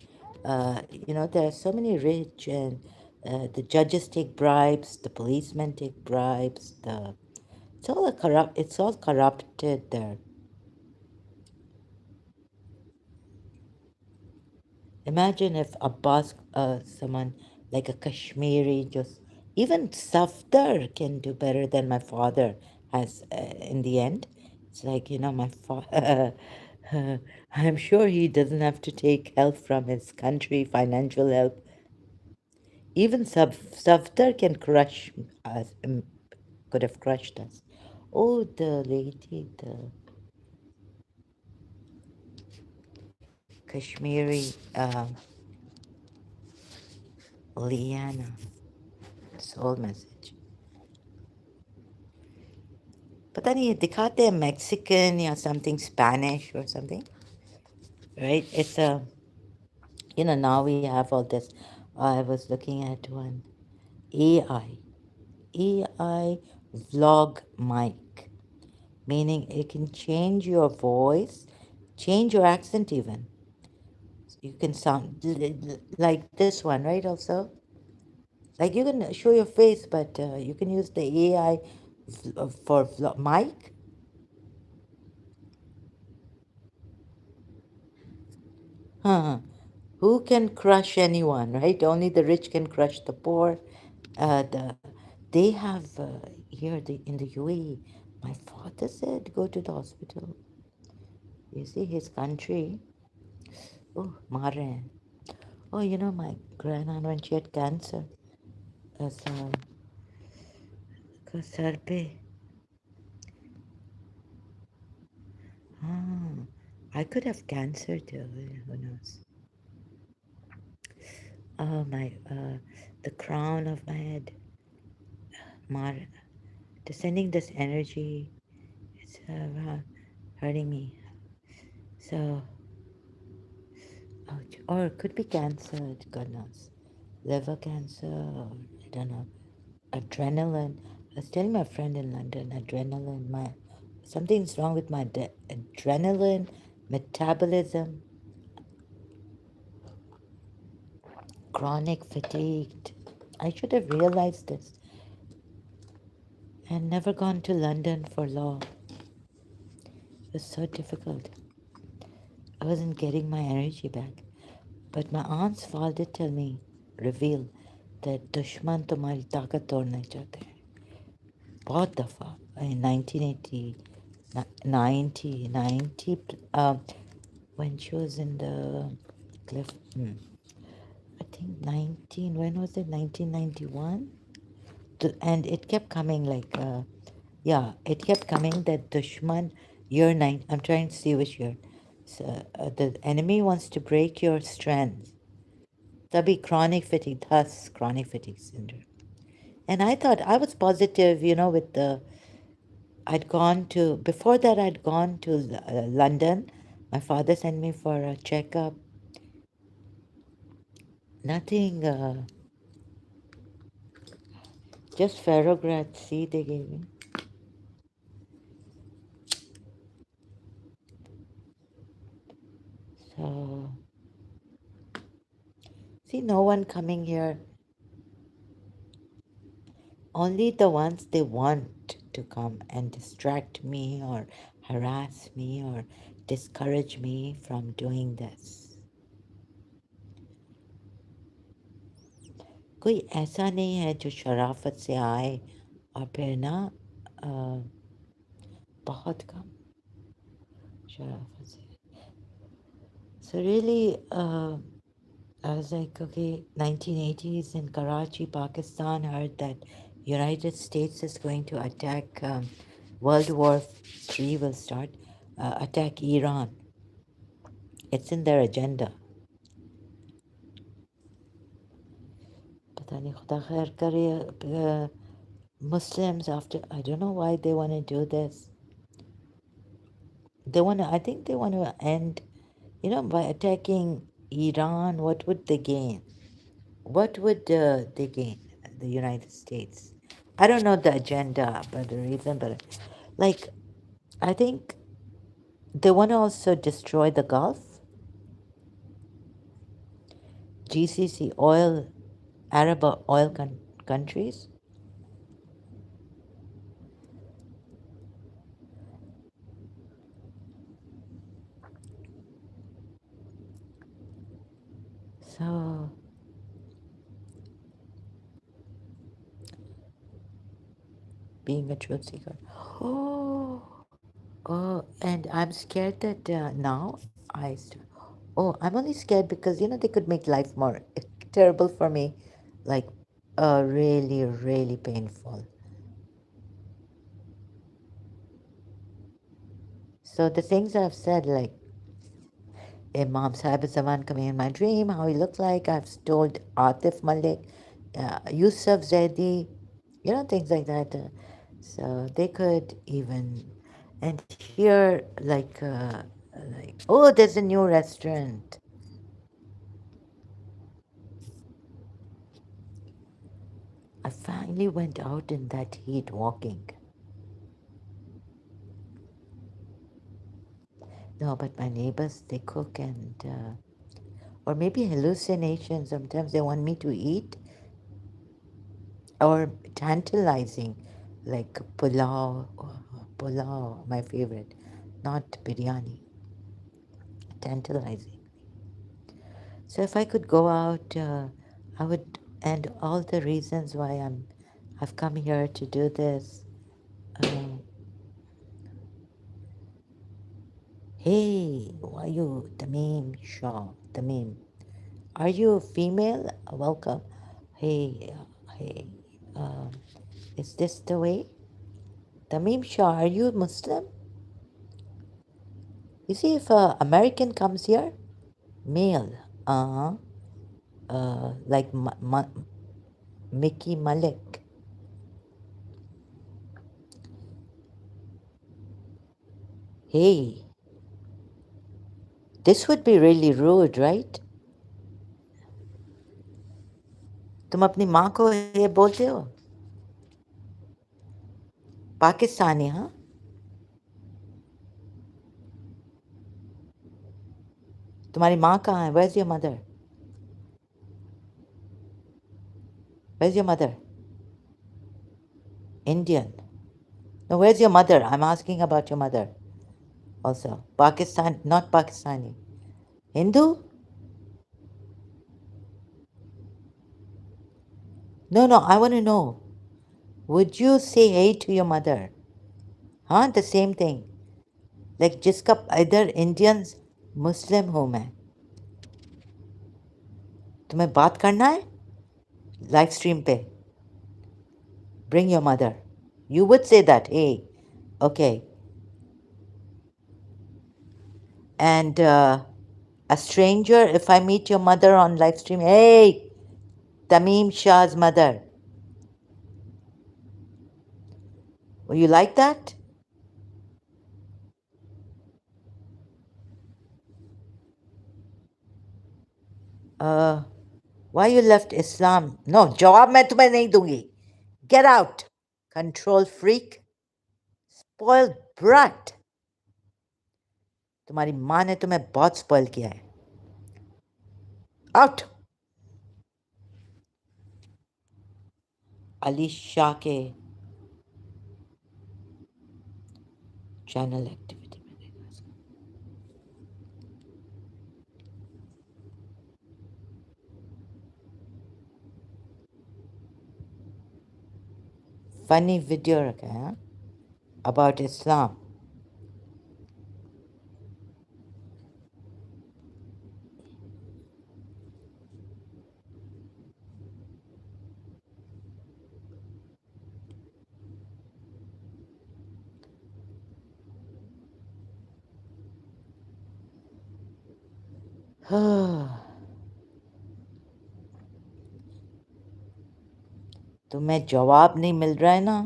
There are so many rich, and the judges take bribes, the policemen take bribes. It's all a corrupt. It's all corrupted there. Imagine if Abbas, someone like a Kashmiri, just even Safdar can do better than my father has in the end. It's like, my father, I'm sure he doesn't have to take help from his country, financial help. Even Safdar can crush us, could have crushed us. Oh, the lady, the Kashmiri Liana, soul message. पता नहीं ये दिखाते हैं Mexican या something Spanish or something, right? It's now we have all this. I was looking at one AI, AI vlog mic, meaning it can change your voice, change your accent even. You can sound like this one, right? Also, like you can show your face, but you can use the AI for mic. Huh. Who can crush anyone, right? Only the rich can crush the poor. They have here in the UAE. My father said go to the hospital. You see his country. Oh, Mare. Oh, my grandaunt when she had cancer. So, sir pe. Ah, I could have cancer too. Who knows? Oh my, the crown of my head. Mare. Descending this energy. It's hurting me. So, ouch. Or it could be cancer, God knows. Liver cancer, or I don't know. Adrenaline. I was telling my friend in London, adrenaline, something's wrong with my adrenaline, metabolism, chronic fatigued. I should have realized this and never gone to London for law. It was so difficult. I wasn't getting my energy back. But my aunt's father tell me, reveal that दुश्मन तुम्हारी ताकत तोड़ना चाहते हैं बहुत दफ़ा in 1980 90 when she was in the cliff I think 19 when was it 1991 and it kept coming like yeah it kept coming that dushman year 9 I'm trying to see which year so, the enemy wants to break your strength. That'd be chronic fatigue, thus chronic fatigue syndrome. And I thought I was positive, with I'd gone to, before that, I'd gone to London. My father sent me for a checkup. Nothing, just Ferrograd C they gave me. So, see, no one coming here. Only the ones they want to come and distract me or harass me or discourage me from doing this. कोई ऐसा नहीं है जो शराफत से आए और फिर ना अ, बहुत कम शराफत से. So really, I was like, okay, 1980s in Karachi, Pakistan, heard that United States is going to attack, World War III will start, attack Iran. It's in their agenda. पता नहीं खुदा खैर करे, Muslims after, I don't know why they want to do this. They want to, I think they want to end, by attacking Iran, what would they gain? What would they gain, the United States? I don't know the agenda, but the reason, but like, I think they want to also destroy the Gulf, GCC oil, Arab oil countries. So, being a truth seeker. Oh, and I'm scared that now I'm only scared because they could make life more terrible for me, like really, really painful. So the things I've said, like Imam Sahib Zaman coming in my dream, how he looked like, I've told Atif Malik, Yusuf Zaidi, things like that. So they could even, and here, oh, there's a new restaurant. I finally went out in that heat walking. No, but my neighbors, they cook or maybe hallucination. Sometimes they want me to eat, or tantalizing, like pulao, my favorite, not biryani, tantalizing. So if I could go out, I would, and all the reasons why I've come here to do this. Um, hey, why you, Tamim Shah, Tamim? Are you female? Welcome. Hey, um, is this the way? Tamim Shah, are you Muslim? You see, if a American comes here, male, like Mickey Malik. Hey, this would be really rude, right? तुम अपनी माँ को ये बोलते हो? पाकिस्तानी, हाँ? तुम्हारी माँ कहाँ है? Where's your mother? Where's your mother? Indian. No, where's your mother? I'm asking about your mother. Also, Pakistan, not Pakistani. Hindu? No, no, I want to know. Would you say hey to your mother? हाँ, the same thing. Like जिसका इधर Indians Muslim हूँ मैं. तुम्हें बात करना है? Live stream पे. Bring your mother. You would say that, hey, okay. And a stranger, if I meet your mother on live stream, hey, Tamim Shah's mother. Will you like that? Why you left Islam? No, जवाब मैं तुम्हें नहीं दूंगी. Get out. Control freak. Spoiled brat. तुम्हारी माँ ने तुम्हें बहुत spoil किया है. Out. Ali Shah के channel activity में देखा इसको. Funny video रखा है, हाँ? About Islam. تمہیں جواب نہیں مل رہا ہے نا.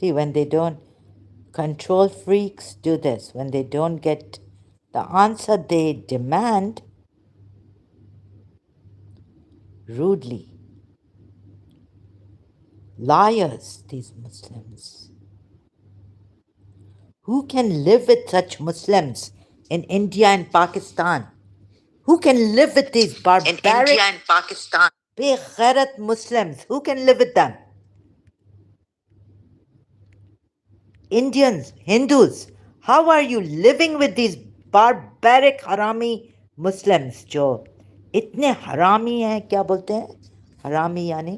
See, when they don't, control freaks do this. When they don't get the answer they demand, rudely. Liars, these Muslims. Who can live with such Muslims in India and Pakistan? Who can live with these barbaric, in India and Pakistan, beghairat Muslims? Who can live with them? Indians, Hindus, how are you living with these barbaric harami Muslims جو اتنے حرامی ہیں؟ کیا بولتے ہیں حرامی؟ یعنی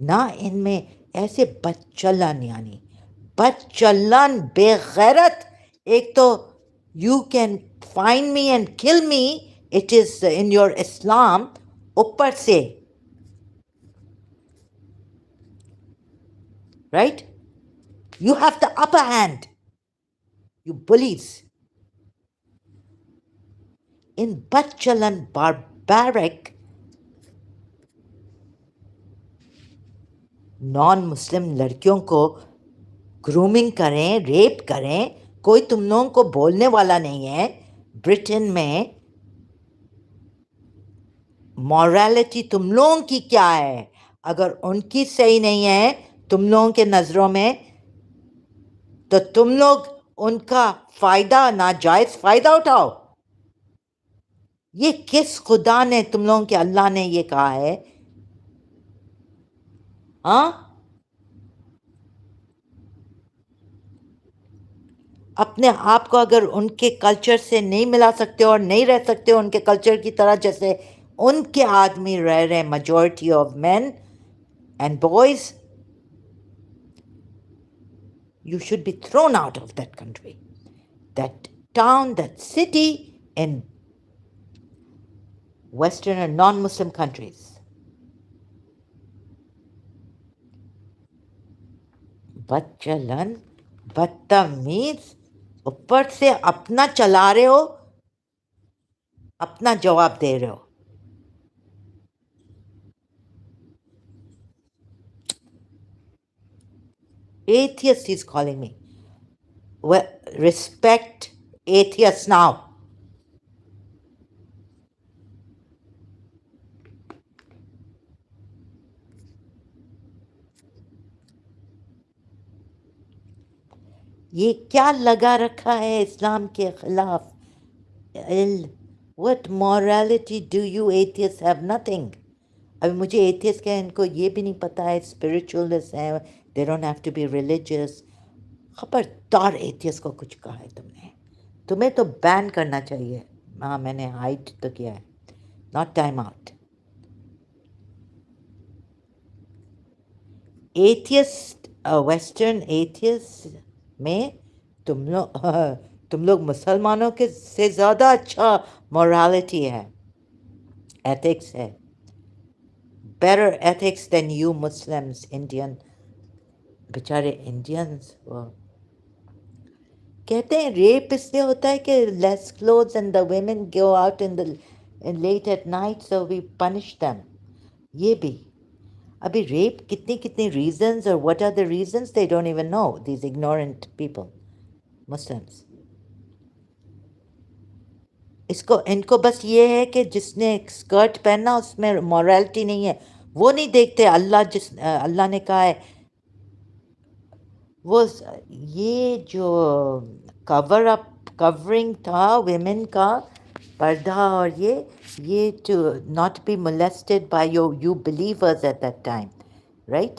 نہ ان میں ایسے بدچلن، یعنی بدچلن بے غیرت. ایک تو you can find me and کل می، اٹ از ان یور اسلام. اوپر سے right, you have the upper hand, you bullies. In بدچلن barbaric naan مسلم لڑکیوں کو گرومنگ کریں، ریپ کریں. کوئی تم لوگوں کو بولنے والا نہیں ہے. برٹن میں مورالٹی تم لوگوں کی کیا ہے؟ اگر ان کی صحیح نہیں ہے تم لوگوں کے نظروں میں، تو تم لوگ ان کا فائدہ، ناجائز فائدہ اٹھاؤ. یہ کس خدا نے تم لوگوں کے اللہ نے یہ کہا ہے؟ ہاں، اپنے آپ کو اگر ان کے کلچر سے نہیں ملا سکتے اور نہیں رہ سکتے ان کے کلچر کی طرح جیسے ان کے آدمی رہ رہے، majority of men and boys, you should be thrown out of that country, that town, that city in western and non Muslim countries. بدچلن، بدتمیز، اوپر سے اپنا چلا رہے ہو، اپنا جواب دے رہے ہو. Atheist is calling me. Well, respect atheists now. یہ کیا لگا رکھا ہے اسلام کے خلاف؟ What morality do you atheists have? Nothing. ابھی مجھے ایتھیسٹ کا ان کو یہ بھی نہیں پتا ہے اسپریچولسٹ ہیں، they don't have to be religious. خبردار ایتھیسٹ کو کچھ کہا ہے تم نے، تمہیں تو بین کرنا چاہیے. ہاں، میں نے ہائٹ تو کیا ہے، not time out. Atheist, western atheist میں تم لوگ مسلمانوں کے سے زیادہ اچھا مورالٹی ہے، ایتھکس ہے. Better ethics than you Muslims. Indian بیچارے انڈینس وہ کہتے ہیں ریپ اس لیے ہوتا ہے کہ less clothes and the women go out in the late at night so we punish them. یہ بھی ابھی ریپ کتنی ریزنز، اور what are the reasons they don't even know, these ignorant people Muslims. ان کو بس یہ ہے کہ جس نے اسکرٹ پہننا اس میں مورالٹی نہیں ہے. وہ نہیں دیکھتے اللہ نے کہا ہے وہ یہ جو کورنگ تھا ویمن کا، پردہ، اور یہ to not be molested by you believers at that time, right?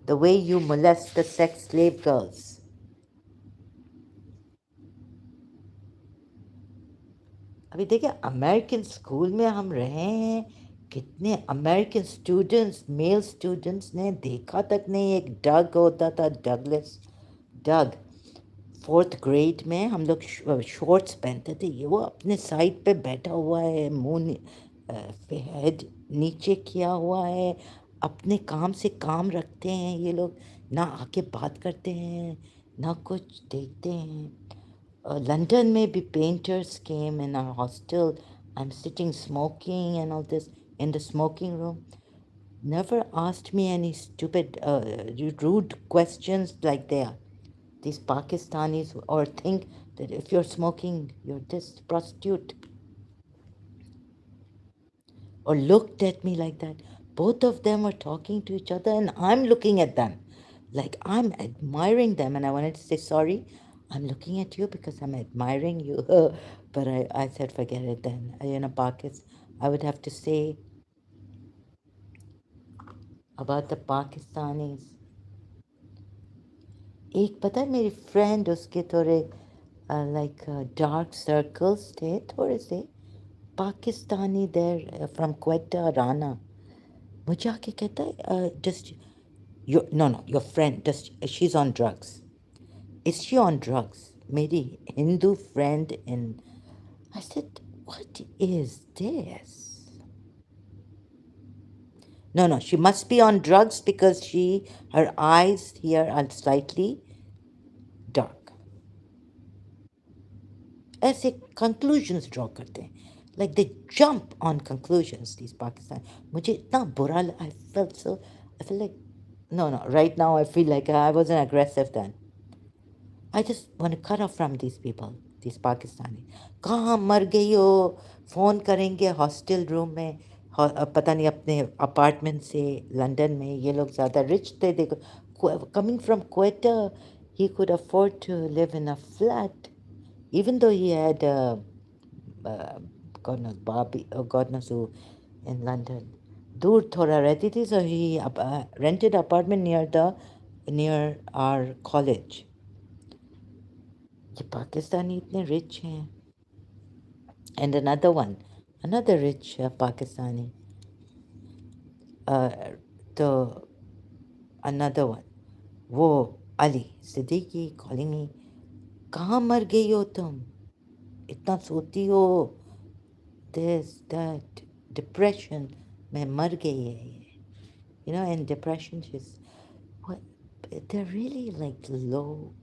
The way you molest the sex slave girls. ابھی دیکھیں امریکن اسکول میں ہم رہے ہیں، کتنے امریکن اسٹوڈنٹس، میل اسٹوڈنٹس نے دیکھا تک نہیں. ایک ڈگ ہوتا تھا، ڈگلس ڈگ، 4th گریڈ میں ہم لوگ شورٹس پہنتے تھے. یہ وہ اپنے سائڈ پہ بیٹھا ہوا ہے، منہ پہ ہیڈ نیچے کیا ہوا ہے، اپنے کام سے کام رکھتے ہیں. یہ لوگ نہ آ کے بات کرتے ہیں، نہ کچھ دیکھتے ہیں. London maybe painters came in our hostel. I'm sitting smoking and all this in the smoking room. Never asked me any stupid, rude questions like they are. These Pakistanis, or think that if you're smoking, you're this prostitute, or looked at me like that. Both of them were talking to each other, and I'm looking at them like I'm admiring them. And I wanted to say, sorry, I'm looking at you because I'm admiring you. But I said, forget it then. Pakistan, I would have to say about the Pakistanis. एक पता है मेरी friend उसके थोड़े like dark circles थे थोड़े से पाकिस्तानी देर from Quetta Rana मुझे आके कहता है just your friend just she's on drugs. Is she on drugs? Meri Hindu friend in. I said, what is this? No, she must be on drugs because her eyes here are slightly dark. ऐसे conclusions draw करते हैं. Like they jump on conclusions, these Pakistan. मुझे इतना बुरा I felt like, no, right now I feel like I wasn't aggressive then. I just want to cut off from these people, these Pakistani. कहाँ मर गई हो phone करेंगे hostel room में पता नहीं अपने अपार्टमेंट से लंदन में ये लोग ज़्यादा रिच थे देखो coming from Quetta he could afford to live in a flat even though he had uh, God knows Barbie or God knows who in London दूर थोड़ा रहती थी so he rented apartment near our college. ये पाकिस्तानी इतने rich हैं. And another rich Pakistani. The another one. वो Ali Siddiqui calling me. कहाँ मर गई हो तुम? इतना सोती हो? This, that, depression. मैं मर गई है ये. And depression she's what? They're really like low.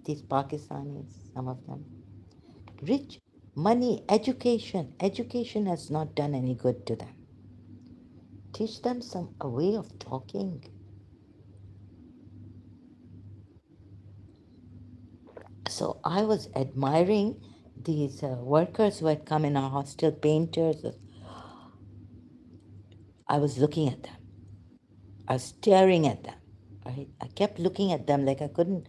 These Pakistanis, some of them. Rich, money, education. Education has not done any good to them. Teach them a way of talking. So I was admiring these workers who had come in our hostel, painters. I was looking at them. I was staring at them. I kept looking at them like I couldn't.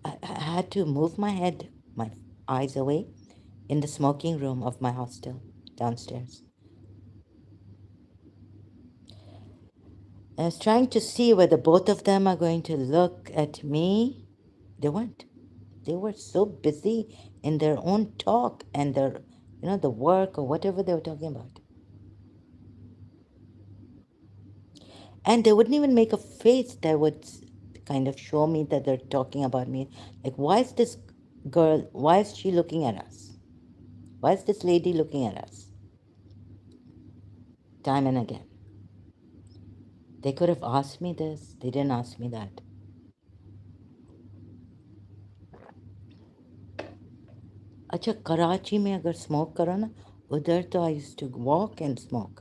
I had to move my head, my eyes away in the smoking room of my hostel downstairs. I was trying to see whether both of them are going to look at me. They weren't. They were so busy in their own talk and their, the work or whatever they were talking about. And they wouldn't even make a face that would kind of show me that they're talking about me. Like, why is this girl, why is she looking at us? Why is this lady looking at us? Time and again. They could have asked me this. They didn't ask me that. अच्छा कराची में अगर smoke करो ना उधर तो I used to walk and smoke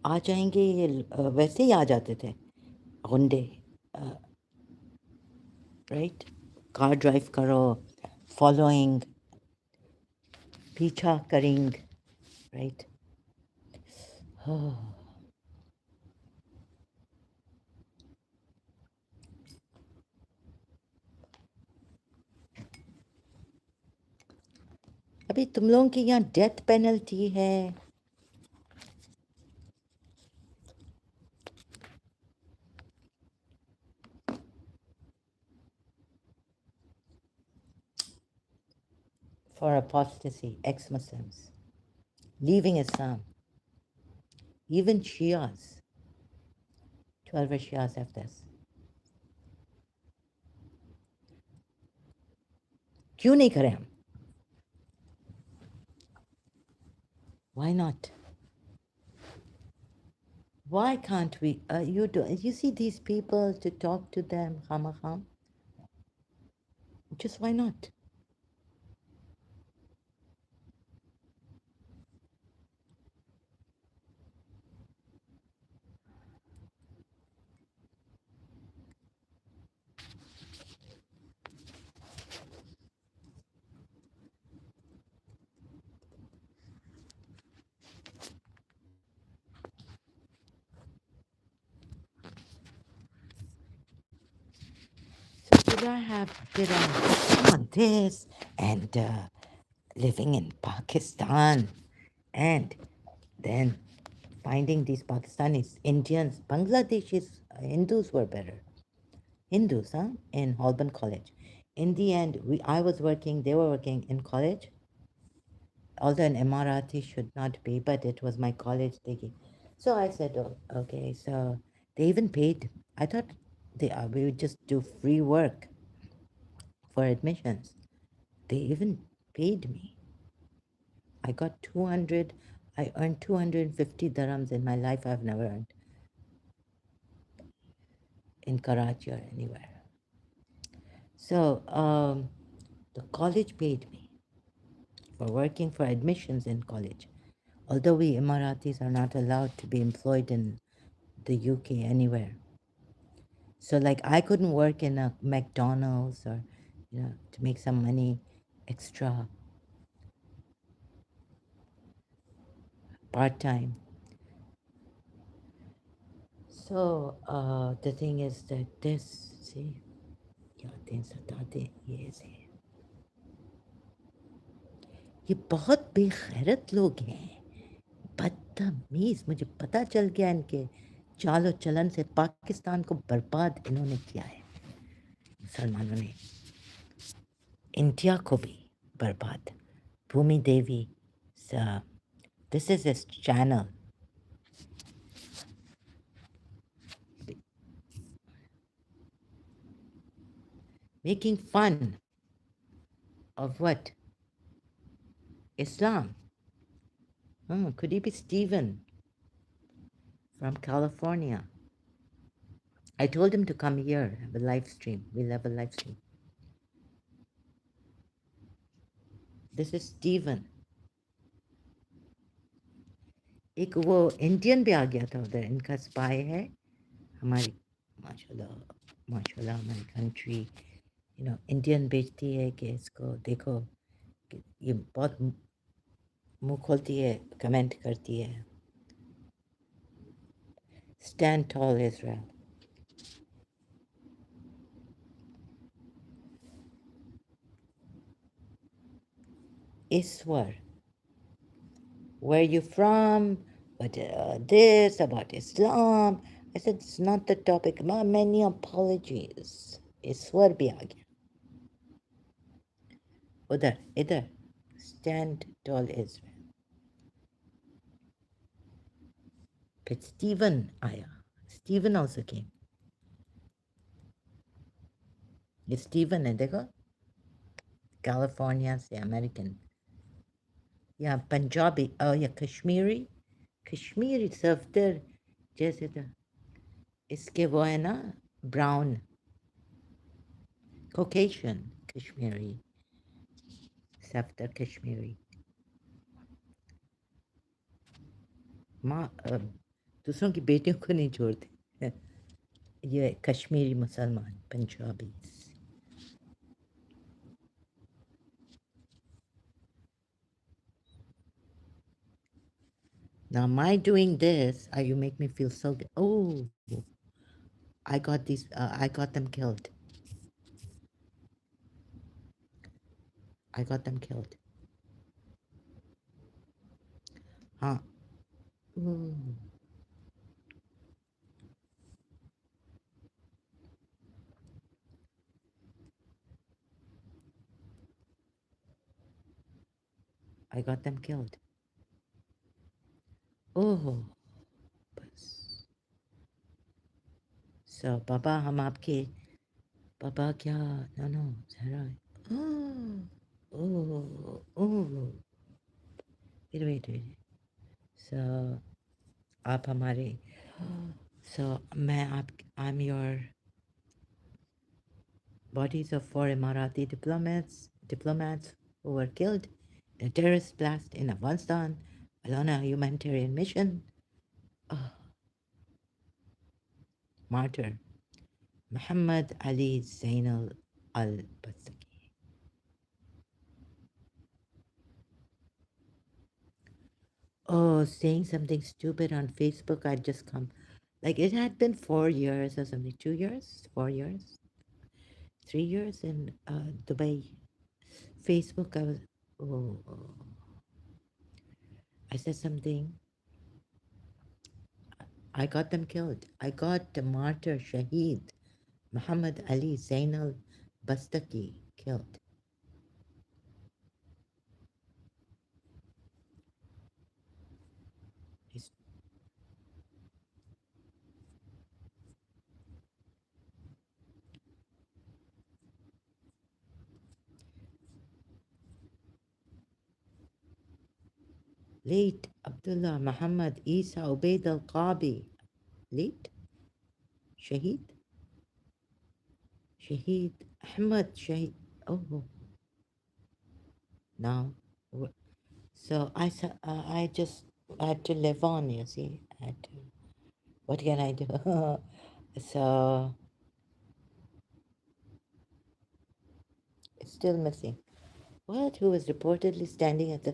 आ जाएंगे ये वैसे ही आ जाते थे गुंडे राइट कार ड्राइव करो फॉलोइंग पीछा करेंग राइट अभी तुम लोगों के यहाँ डेथ पेनल्टी है for apostasy, ex-Muslims, leaving Islam. Even Shias, 12 Shias have this. क्यों नहीं करें हम? Why not? Why can't we? You see these people to talk to them, kham. Just why not? So did I on this and living in Pakistan and then finding these Pakistanis, Indians, Bangladeshis, Hindus were better. Hindus, huh? In Holborn College. In the end, I was working, they were working in college. Although an Emirati should not be, but it was my college thinking. So I said, oh, okay. So they even paid. I thought we would just do free work for admissions. They even paid me. I got 200, I earned 250 dirhams in my life. I've never earned in Karachi or anywhere. So the college paid me for working for admissions in college. Although we Emiratis are not allowed to be employed in the UK anywhere. So like I couldn't work in a McDonald's or to make some money extra part time. So the thing is that this see यादें सताते ये से ये बहुत बेगैरत लोग हैं बदतमीज मुझे पता चल गया इनके चालो चलन से पाकिस्तान को बर्बाद इन्होंने किया है मुसलमानों ने इंडिया को भी बर्बाद भूमि देवी this is his channel making fun of what Islam. Could he be Stephen from California? I told him to come here, have a live stream. We'll have a live stream. This is Stephen. एक वो Indian भी आ गया था उधर इनका spy है हमारी माशाल्लाह माशाल्लाह हमारी कंट्री इंडियन बेचती है कि इसको देखो कि ये बहुत मुंह खोलती है कमेंट करती है Stand tall Israel. Iswar. Where are you from? What this about Islam? I said it's not the topic. Many apologies. Iswar bhi aa gaya. Udhar, idhar. Stand tall Israel. But Stephen आया. Stephen also came. ये Stephen है देखो. California से American. या Punjabi. Oh yeah, Kashmiri. Kashmiri Safdar जैसे था. इसके वो है ना brown. Caucasian Kashmiri. Saftar Kashmiri. माँ दूसरों की बेटियों को नहीं छोड़ते ये कश्मीरी मुसलमान Punjabi Now my doing this you make me feel so good. Oh I got these I got them killed I got them killed huh Ooh. I got them killed oh बस so पापा हम आपके पापा क्या no no Zahra oh oh wait so आप हमारे so मैं आप I'm your Bodies of four Emirati diplomats who were killed in a terrorist blast in Afghanistan while on a humanitarian mission. Oh, martyr Muhammad Ali Zainal al-Bastaki. Oh, saying something stupid on Facebook, I'd just come. Like it had been 4 years or something, 2 years, 4 years, 3 years in Dubai. Facebook, oh, I said something. I got them killed. I got the martyr Shaheed Muhammad Ali Zainal Bastaki killed. He's late Abdullah Muhammad Isa Ubaid al Qabi. Late? Shaheed? Shaheed Ahmad Shaheed. Oh, now. So I just had to live on, you see. I had to, what can I do? So it's still missing. What? Who was reportedly standing at the.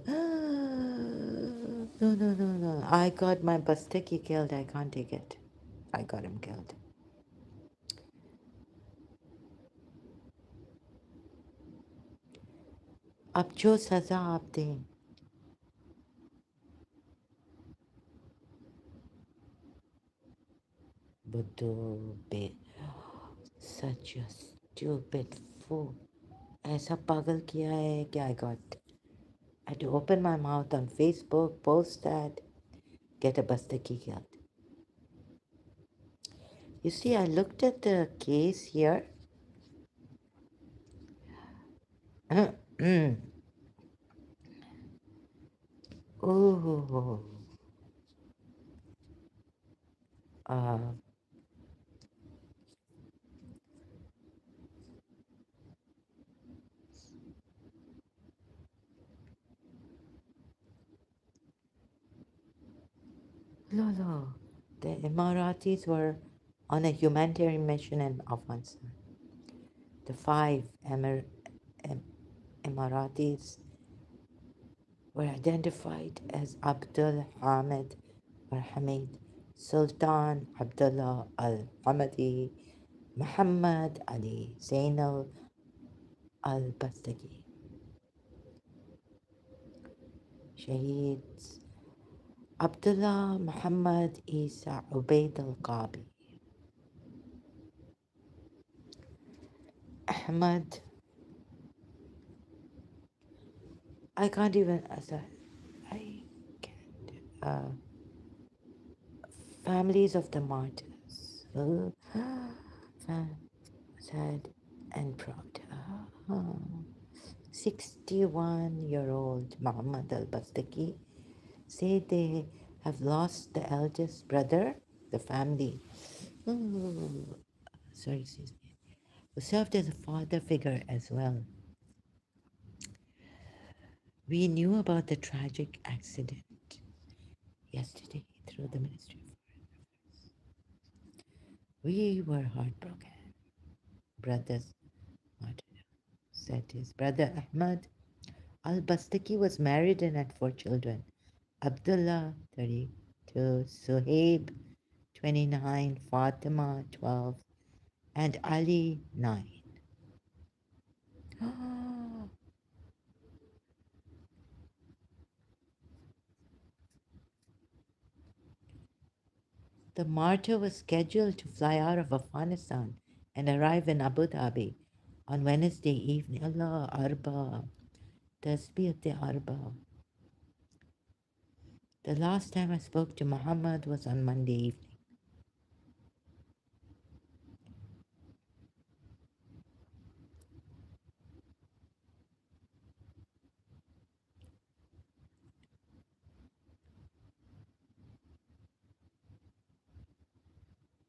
No, no, no, no. I got my Bastiki killed. I can't take it. I got him killed. अब जो सजा आप दें बुद्धू बे such a stupid fool. ऐसा पागल किया है कि I got. I had to open my mouth on Facebook, post that, get a Bastiki killed. You see, I looked at the case here. Oh, uh, no. The Emiratis were on a humanitarian mission in Afghanistan. The five Em- Emiratis were identified as Abdul Hamid or Hamid, Sultan Abdullah al Hamadi, Muhammad Ali Zainal al Bastagi, Shaheeds Abdullah Muhammad Isa Ubaid al Qabi, Ahmad. I can't even. I can't. Families of the martyrs. Sad and proud. 61-year-old Muhammad al-Bastaki say they have lost the eldest brother, the family. Oh, sorry, excuse me. Who served as a father figure as well. We knew about the tragic accident yesterday through the Ministry of We were heartbroken. Brothers martyred, said his brother Ahmad al-Bastaki was married and had 4 children. Abdullah, 32, Suhaib, 29, Fatima, 12, and Ali, 9. The martyr was scheduled to fly out of Afghanistan and arrive in Abu Dhabi on Wednesday evening. Allah, Arba, Tasbih Arba. The last time I spoke to Muhammad was on Monday evening.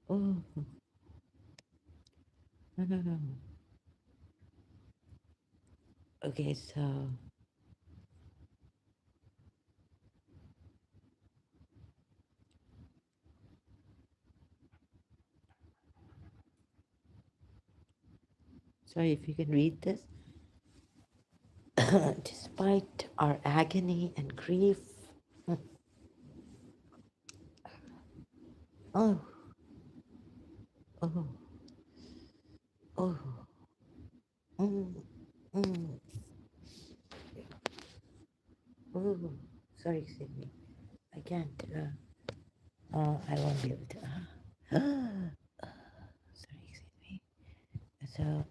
Oh, no, no, no. Okay, so sorry if you can read this. Despite our agony and grief, oh, oh, oh, mm, mm, oh, sorry, excuse me. I can't, I won't be able to, sorry, excuse me. So,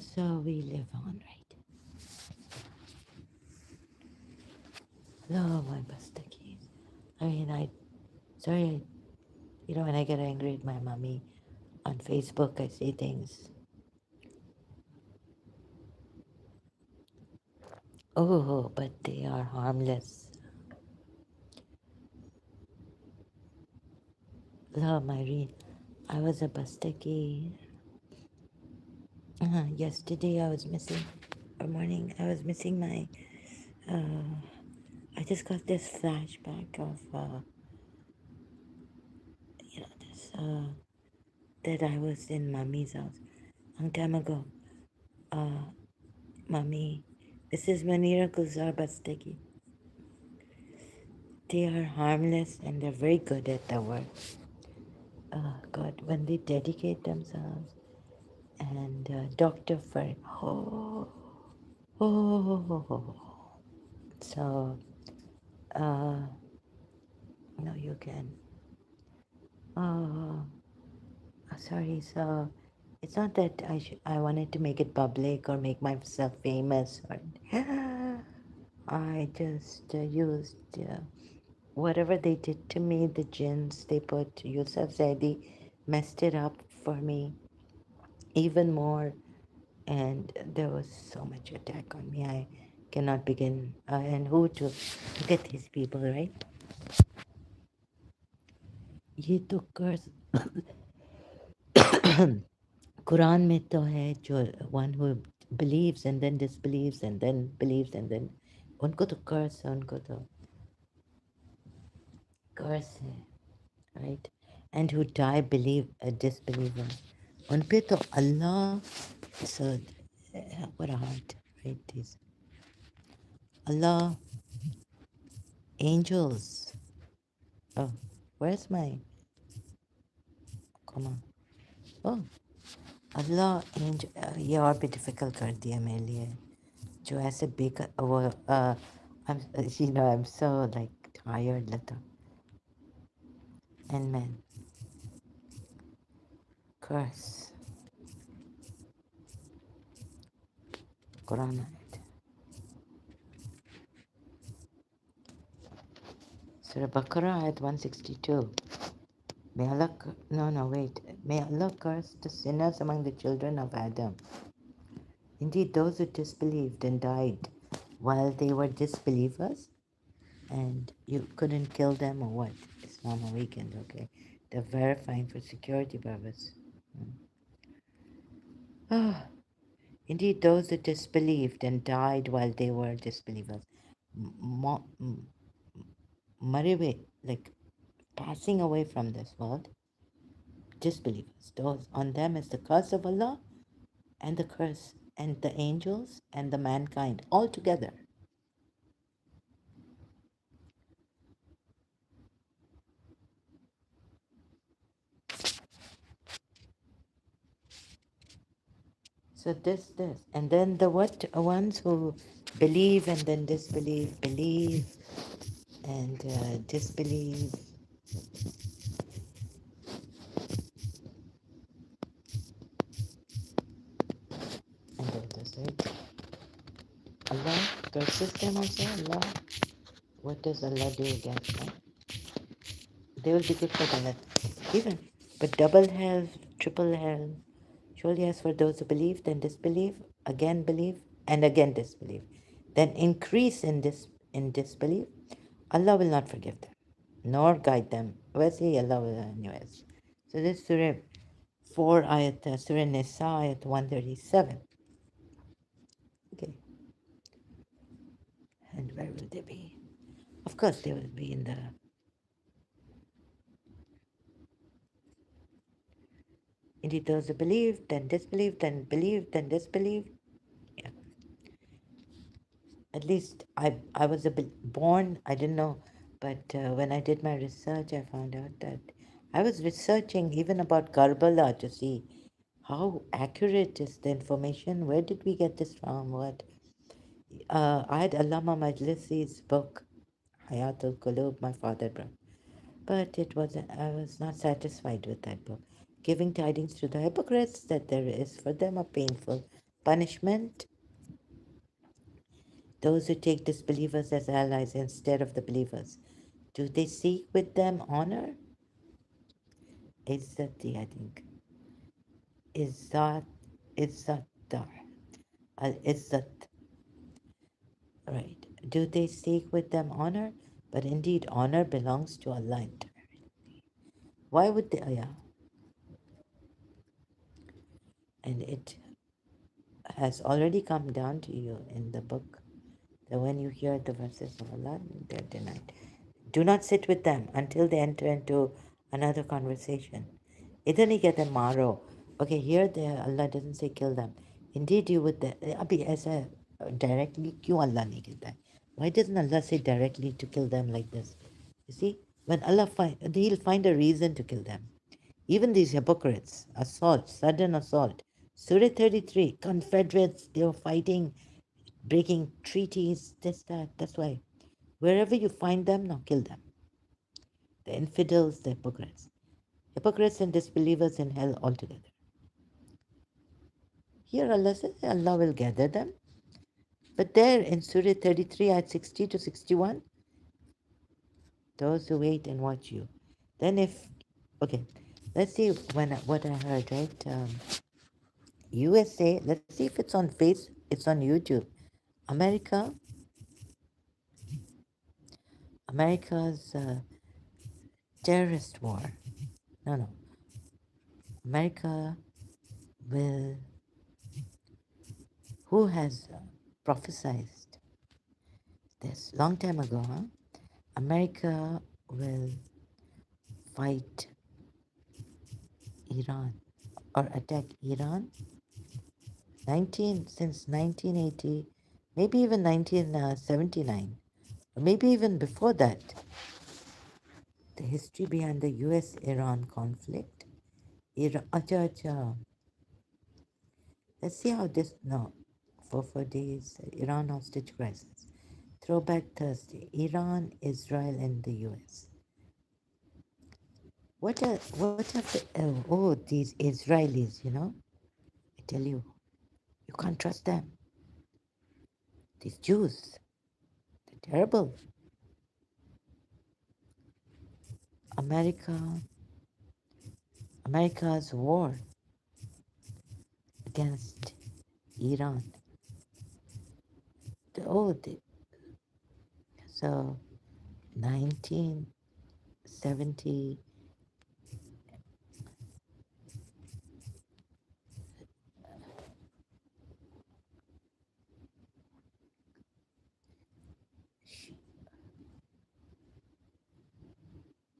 so we live on, right? Oh, my buster keys. I mean, sorry, when I get angry at my mommy on Facebook, I say things. Oh, but they are harmless. Love, Irene. I was a bastaki. Yesterday I was missing, or morning, I was missing my, I just got this flashback of, this, that I was in mommy's house long time ago. Mommy, this is Manira Gulzar Bastaki. They are harmless and they're very good at their work. God, when they dedicate themselves and Dr. For oh, oh, so no, you can. Oh, sorry. So it's not that I wanted to make it public or make myself famous. Or I just used whatever they did to me. The jinns they put. Yusuf Zaidi messed it up for me even more, and there was so much attack on me. I cannot begin. And who to look at these people, right? ये तो कर्ज कुरान में तो है जो one who believes and then disbelieves and then believes and then उनको तो कर्ज है उनको तो कर्ज है right and who die believe disbeliever उन पे तो Allah so what a heart right these Allah angels oh where's my come on oh Allah angel ये और भी difficult कर दिया मेरे लिए जो ऐसे बेकार वो I'm I'm so like tired Lata and man curse Quran ayat Surah Baqarah ayat 162 may Allah no wait may Allah curse the sinners among the children of Adam indeed those who disbelieved and died while they were disbelievers and you couldn't kill them or what it's not a weekend okay they're verifying for security purpose Ah, indeed, those who disbelieved and died while they were disbelievers, marive, like passing away from this world, disbelievers, those on them is the curse of Allah and the curse and the angels and the mankind all together. So this, and then the what ones who believe and then disbelieve, believe and disbelieve, and then this, right? Allah curses them also. Allah, what does Allah do again? Right? They will be good for the even, but double hell, triple hell. Surely, as for those who believe, then disbelieve, again believe, and again disbelief, then increase in disbelief, Allah will not forgive them, nor guide them. Wasi Allah will anyways. So this Surah 4 ayat, Surah Nisa ayat 137. Okay, and where will they be? Of course, they will be in the. Indeed, those who believed, then disbelieved, then believed, then disbelieved. Yeah. At least I was a bit born, I didn't know, but when I did my research, I found out that I was researching even about Karbala to see how accurate is the information. Where did we get this from? What? I had Allama Majlisi's book, Hayatul Qulub, my father brought. But it wasn't, I was not satisfied with that book. Giving tidings to the hypocrites that there is for them a painful punishment. Those who take disbelievers as allies instead of the believers, do they seek with them honor? Izzati, I think. Izzat, Izzat, Al Izzat. Right. Do they seek with them honor? But indeed, honor belongs to Allah entirely. Why would they? Yeah. And it has already come down to you in the book that when you hear the verses of Allah, they're denied. Do not sit with them until they enter into another conversation. Idhar nahi kehte maro. Okay, here Allah doesn't say kill them. Indeed, you would. Abhi aisa directly kyun Allah nahi kehta hai? Why doesn't Allah say directly to kill them like this? You see, when Allah He'll find a reason to kill them. Even these hypocrites, assault, sudden assault. Surah 33, Confederates, they were fighting, breaking treaties, this, that. That's why. Wherever you find them, now kill them. The infidels, the hypocrites. Hypocrites and disbelievers in hell altogether. Here Allah says Allah will gather them. But there in Surah 33 at 60 to 61, those who wait and watch you. Then if, okay, let's see what I heard, right? USA, let's see if it's on it's on YouTube. America, America's terrorist war. No. America will, who has prophesied this long time ago, huh? America will fight Iran or attack Iran since 1980, maybe even 1979, or maybe even before that. The history behind the US-Iran conflict. Acha. Let's see how this, no, for 4 days, Iran hostage crisis. Throwback Thursday, Iran, Israel, and the US. What have the, these Israelis, I tell you can't trust them. These Jews, they're terrible. America's war against Iran. So 1970,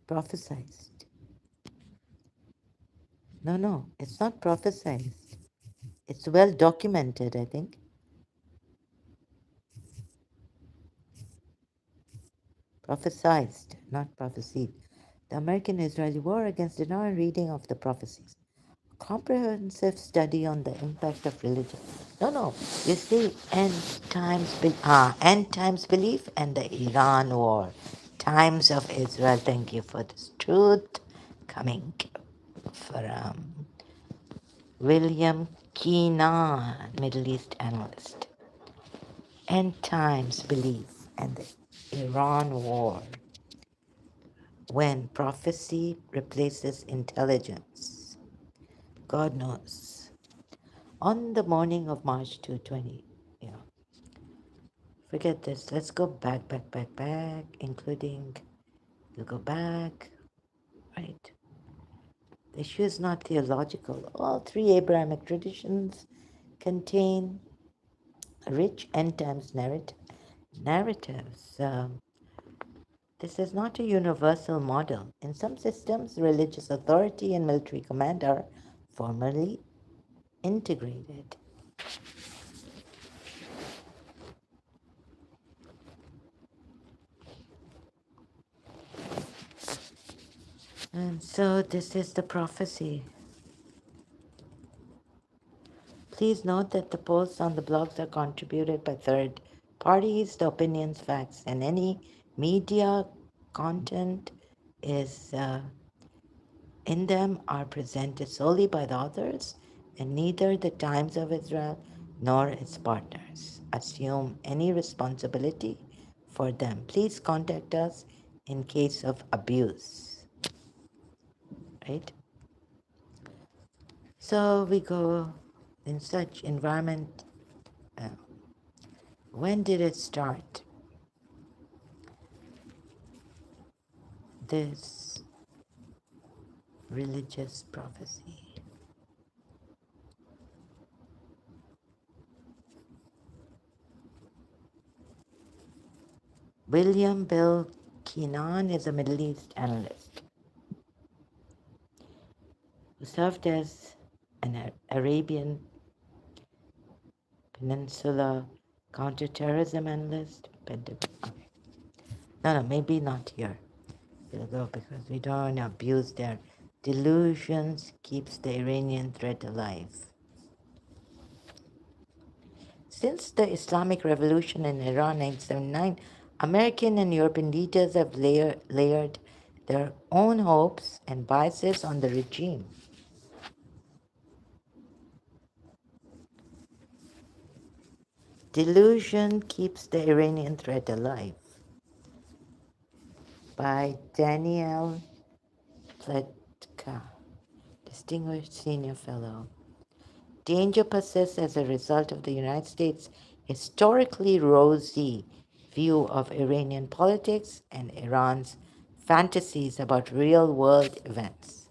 prophesied. No, it's not prophesied. It's well documented, I think. Prophesied, not prophesied. The American-Israeli war against Iran, reading of the prophecies. Comprehensive study on the impact of religion. No. You see, end times belief and the Iran war. Times of Israel. Thank you for this truth coming from William Keenan, Middle East analyst. End times belief and the Iran war. When prophecy replaces intelligence. God knows. On the morning of March 220, Forget this. Let's go back, including, we'll go back, right? The issue is not theological. All three Abrahamic traditions contain rich end times narratives. This is not a universal model. In some systems, religious authority and military command are formally integrated. And so this is the prophecy. Please note that the posts on the blogs are contributed by third parties. The opinions, facts, and any media content is in them are presented solely by the authors, and neither the Times of Israel nor its partners assume any responsibility for them. Please contact us in case of abuse. Right? So we go in such environment. When did it start? This religious prophecy. William Bill Keenan is a Middle East analyst who served as an Arabian Peninsula counterterrorism analyst. Okay. No, maybe not here. We'll go because we don't want to abuse their delusions, keeps the Iranian threat alive. Since the Islamic Revolution in Iran 1979, American and European leaders have layered their own hopes and biases on the regime. Delusion keeps the Iranian threat alive. By Daniel Pletka, Distinguished Senior Fellow. Danger persists as a result of the United States' historically rosy view of Iranian politics and Iran's fantasies about real-world events.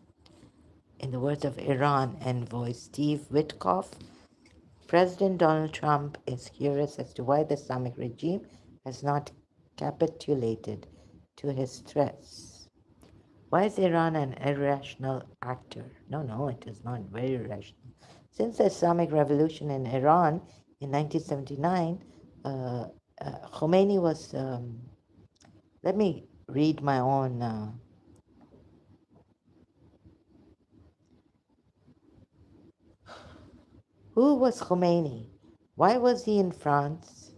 In the words of Iran envoy Steve Witkoff, President Donald Trump is curious as to why the Islamic regime has not capitulated to his threats. Why is Iran an irrational actor? No, it is not very rational. Since the Islamic Revolution in Iran in 1979, Khomeini was, let me read my own. Who was Khomeini? Why was he in France?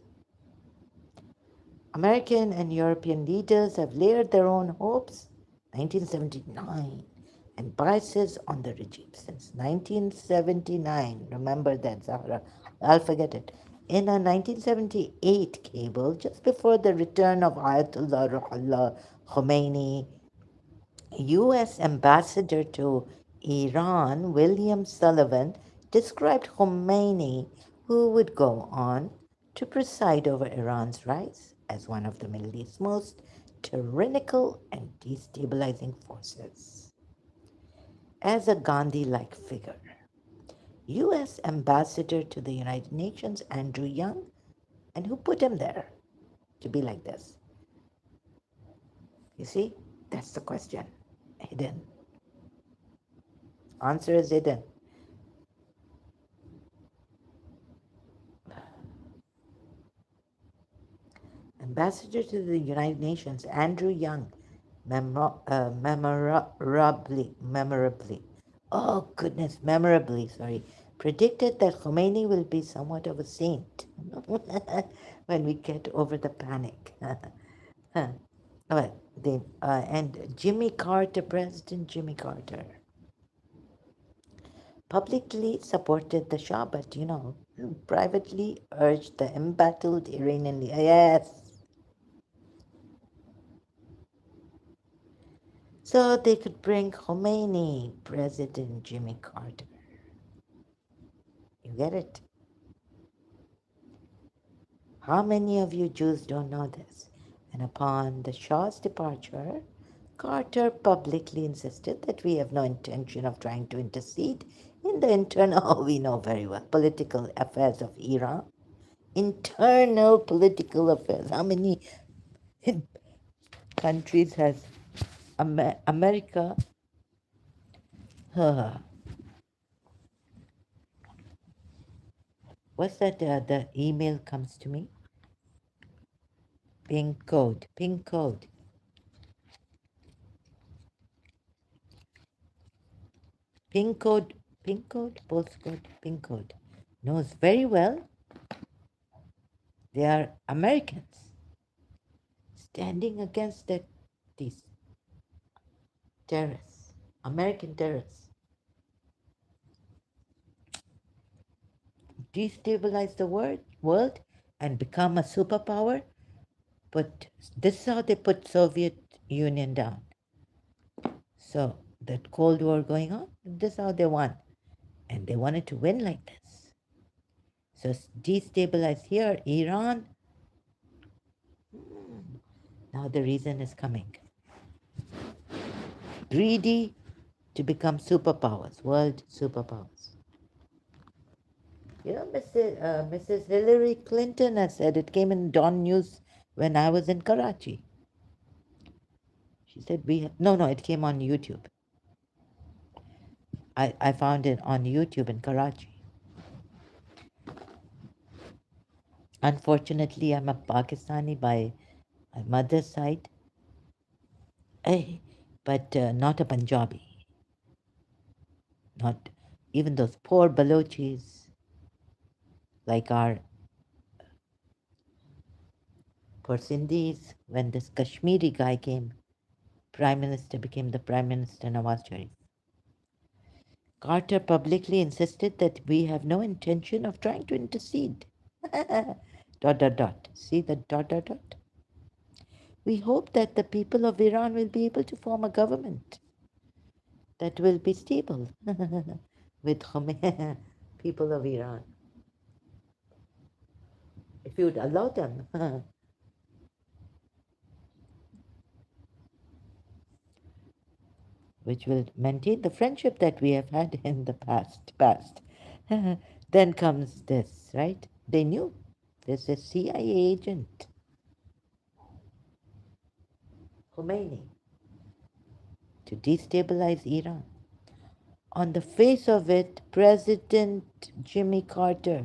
American and European leaders have layered their own hopes, 1979, and biases on the regime since 1979. Remember that, Zahra. I'll forget it. In a 1978 cable, just before the return of Ayatollah Ruhollah Khomeini, U.S. Ambassador to Iran, William Sullivan, described Khomeini, who would go on to preside over Iran's rise, as one of the Middle East's most tyrannical and destabilizing forces. As a Gandhi-like figure, U.S. Ambassador to the United Nations, Andrew Young, and who put him there to be like this? You see, that's the question. Hidden. Answer is hidden. Ambassador to the United Nations, Andrew Young, memorably, predicted that Khomeini will be somewhat of a saint when we get over the panic. And President Jimmy Carter, publicly supported the Shah, but privately urged the embattled Iranian. Yes. So they could bring Khomeini, President Jimmy Carter. You get it? How many of you Jews don't know this? And upon the Shah's departure, Carter publicly insisted that we have no intention of trying to intercede in the internal, we know very well, political affairs of Iran. Internal political affairs. How many countries has America? What's that? The email comes to me. Pin code. Pin code. Pin code. Pin code. Postcode. Pin code. Knows very well they are Americans standing against these terrorists, American terrorists. Destabilize the world and become a superpower. But this is how they put Soviet Union down. So that Cold War going on, this is how they won. And they wanted to win like this. So destabilize here, Iran. Now the reason is coming. Greedy to become superpowers, world superpowers. You know, Mrs. Hillary Clinton has said, it came in Dawn News when I was in Karachi. She said, no, it came on YouTube. I found it on YouTube in Karachi. Unfortunately, I'm a Pakistani by my mother's side, but not a Punjabi. Not even those poor Balochis, like our poor Sindhis. When this Kashmiri guy came, Prime Minister became the Prime Minister Nawaz Sharif. Carter publicly insisted that we have no intention of trying to intercede. Dot, dot, dot. See the dot, dot, dot? We hope that the people of Iran will be able to form a government that will be stable with Khomeini, people of Iran. If you would allow them. Which will maintain the friendship that we have had in the past. Then comes this, right? They knew this is CIA agent, Khomeini, to destabilize Iran. On the face of it, President Jimmy Carter,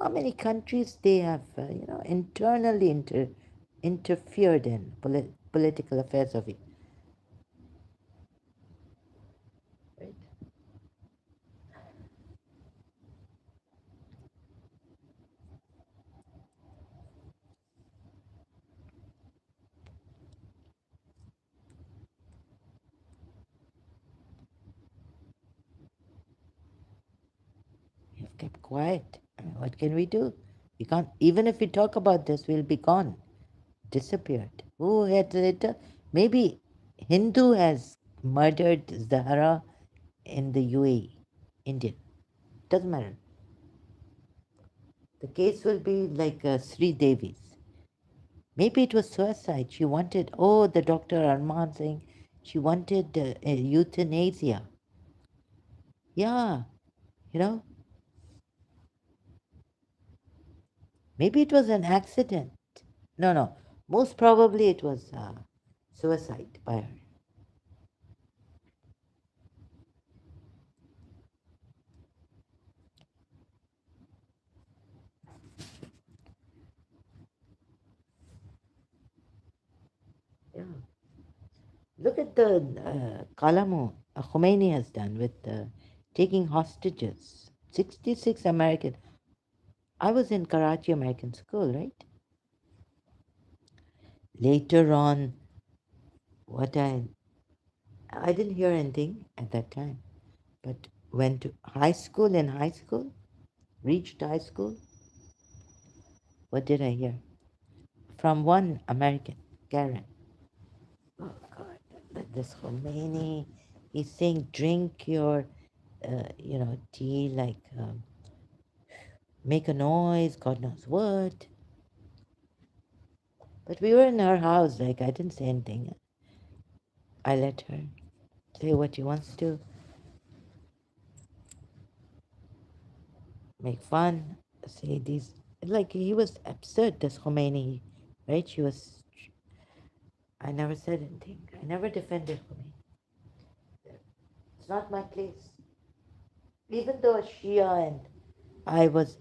how many countries they have, internally interfered in political affairs of it, right? You've kept quiet. What can we do? We can't, even if we talk about this, we'll be gone, disappeared. Who had it? Maybe Hindu has murdered Zahra in the UAE, Indian. Doesn't matter. The case will be like Sri Devi's. Maybe it was suicide. She wanted, the Dr. Arman saying she wanted euthanasia. Yeah, you know, maybe it was an accident. No. Most probably it was suicide by her. Yeah. Look at the Kalamu Khomeini has done with taking hostages. 66 American. I was in Karachi American School, right? Later on, what I didn't hear anything at that time, but went to high school. In high school, reached high school. What did I hear? From one American, Karen. Oh God, this Khomeini, he's saying drink your, tea like make a noise, God knows what. But we were in her house, like I didn't say anything. I let her say what she wants to, make fun, say these, like he was absurd, this Khomeini, right? I never said anything. I never defended Khomeini. It's not my place. Even though a Shia and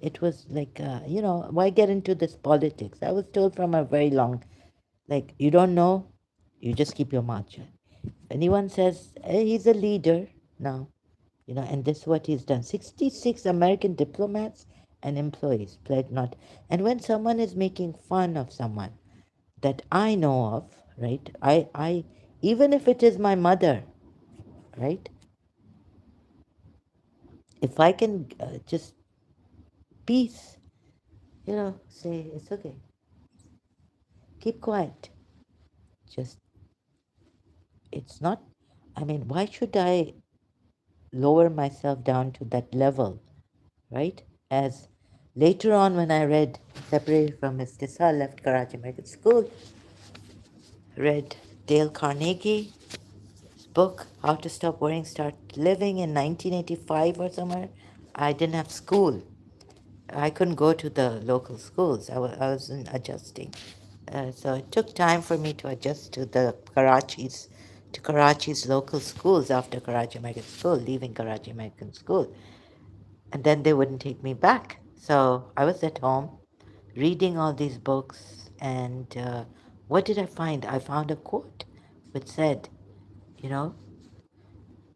it was like, why get into this politics? I was told from a very long, like, you don't know, you just keep your mouth shut. If anyone says, he's a leader now, and this is what he's done. 66 American diplomats and employees pled not. And when someone is making fun of someone that I know of, right, even if it is my mother, right, if I can just peace, say it's okay, keep quiet. Just, it's not, I mean, why should I lower myself down to that level, right? As later on, when I read, separated from Miss Tissa, left Karachi American School, read Dale Carnegie's book, How to Stop Worrying, Start Living, in 1985 or somewhere. I didn't have school. I couldn't go to the local schools. I wasn't adjusting. So it took time for me to adjust to Karachi's local schools after Karachi American School, leaving Karachi American School. And then they wouldn't take me back. So I was at home reading all these books, and what did I find? I found a quote which said, you know,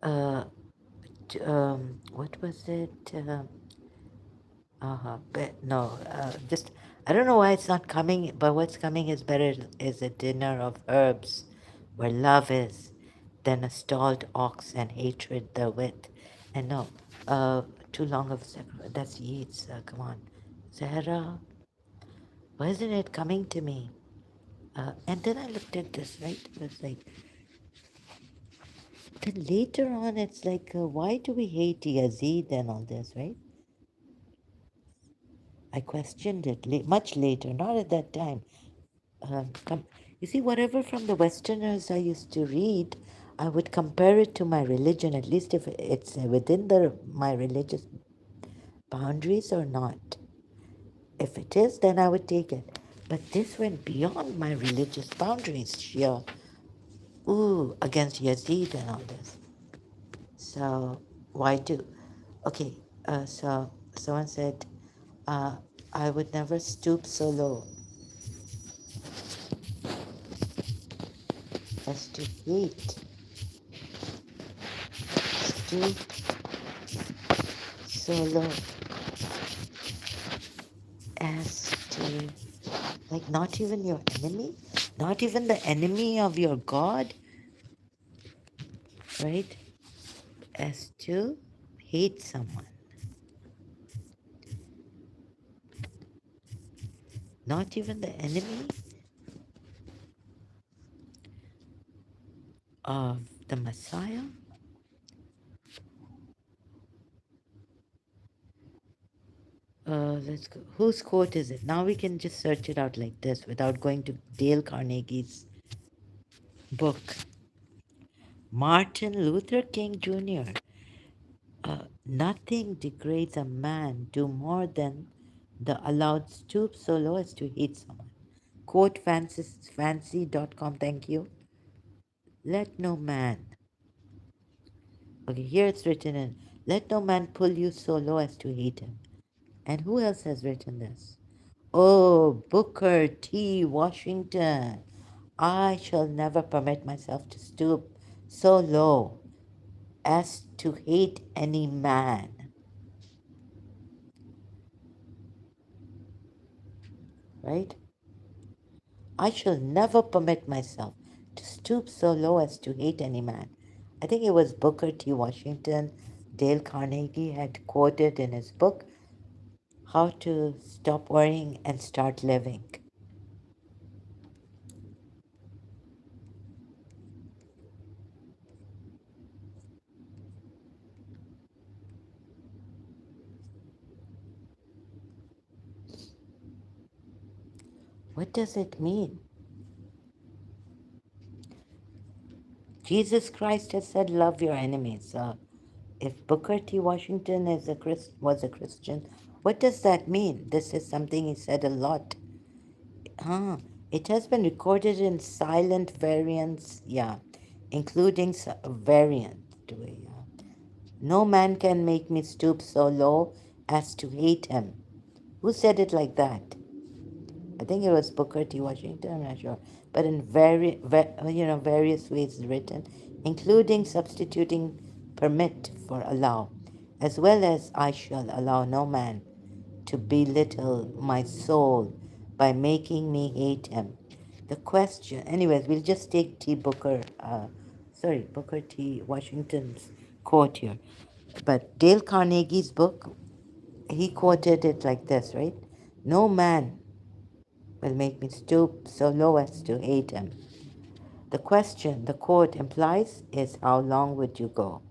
uh, what was it? But no, just I don't know why it's not coming, but what's coming is better is a dinner of herbs, where love is, than a stalled ox and hatred therewith. And no, too long of that's Yeats. Come on, Zahra, why isn't it coming to me? And then I looked at this, right? It was like, then later on, it's like, why do we hate Yazid and all this, right? I questioned it much later, not at that time. You see, whatever from the Westerners I used to read, I would compare it to my religion, at least if it's within my religious boundaries or not. If it is, then I would take it. But this went beyond my religious boundaries, Shia. Ooh, against Yazid and all this. So, why do? Okay, so someone said, uh, I would never stoop so low as to hate, stoop so low as to, like, not even your enemy, not even the enemy of your God, right? As to hate someone, not even the enemy of the Messiah. Let's go. Whose quote is it? Now we can just search it out like this without going to Dale Carnegie's book. Martin Luther King Jr. Nothing degrades a man do more than the allowed stoop so low as to hate someone. Quote fancy.com, thank you. Let no man, okay, here it's written in, let no man pull you so low as to hate him. And who else has written this? Oh, Booker T. Washington. I shall never permit myself to stoop so low as to hate any man. Right? I shall never permit myself to stoop so low as to hate any man. I think it was Booker T. Washington, Dale Carnegie had quoted in his book, How to Stop Worrying and Start Living. What does it mean? Jesus Christ has said, love your enemies. If Booker T. Washington was a Christian, what does that mean? This is something he said a lot. Ah, it has been recorded in silent variants, yeah, including variant to it, yeah. No man can make me stoop so low as to hate him. Who said it like that? I think it was Booker T. Washington, I'm not sure. But in various ways written, including substituting permit for allow, as well as I shall allow no man to belittle my soul by making me hate him. The question, anyways, we'll just take Booker T. Washington's quote here. But Dale Carnegie's book, he quoted it like this, right? No man will make me stoop so low as to hate him. The question the quote implies is how long would you go?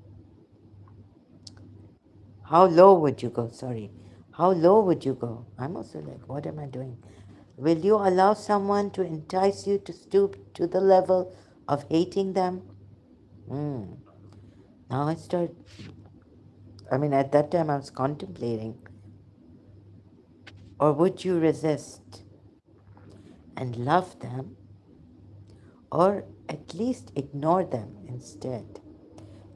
How low would you go? Sorry. How low would you go? I'm also like, what am I doing? Will you allow someone to entice you to stoop to the level of hating them? Hmm. Now at that time I was contemplating. Or would you resist and love them, or at least ignore them instead?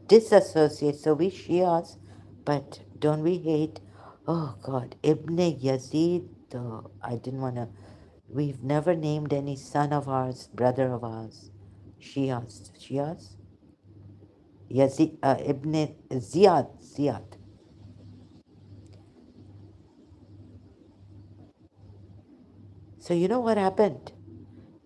Disassociate. So we Shias, but don't we hate? Oh God, Ibn Yazid. I didn't want to. We've never named any son of ours, brother of ours, Shias. Yazid, Ibn Ziyad. So you know what happened?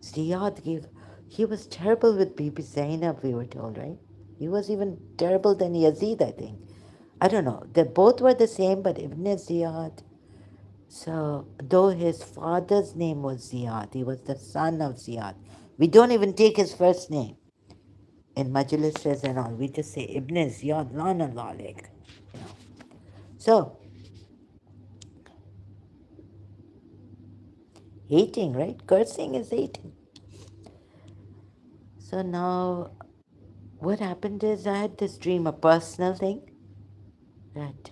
Ziyad gave. He was terrible with Bibi Zainab. We were told, right? He was even terrible than Yazid, I think. I don't know. They both were the same, but Ibn Ziyad. So, though his father's name was Ziyad, he was the son of Ziyad. We don't even take his first name in majlises and all. We just say Ibn Ziyad, Lana Lalik. You know. So, hating, right? Cursing is hating. So now, what happened is I had this dream, a personal thing, that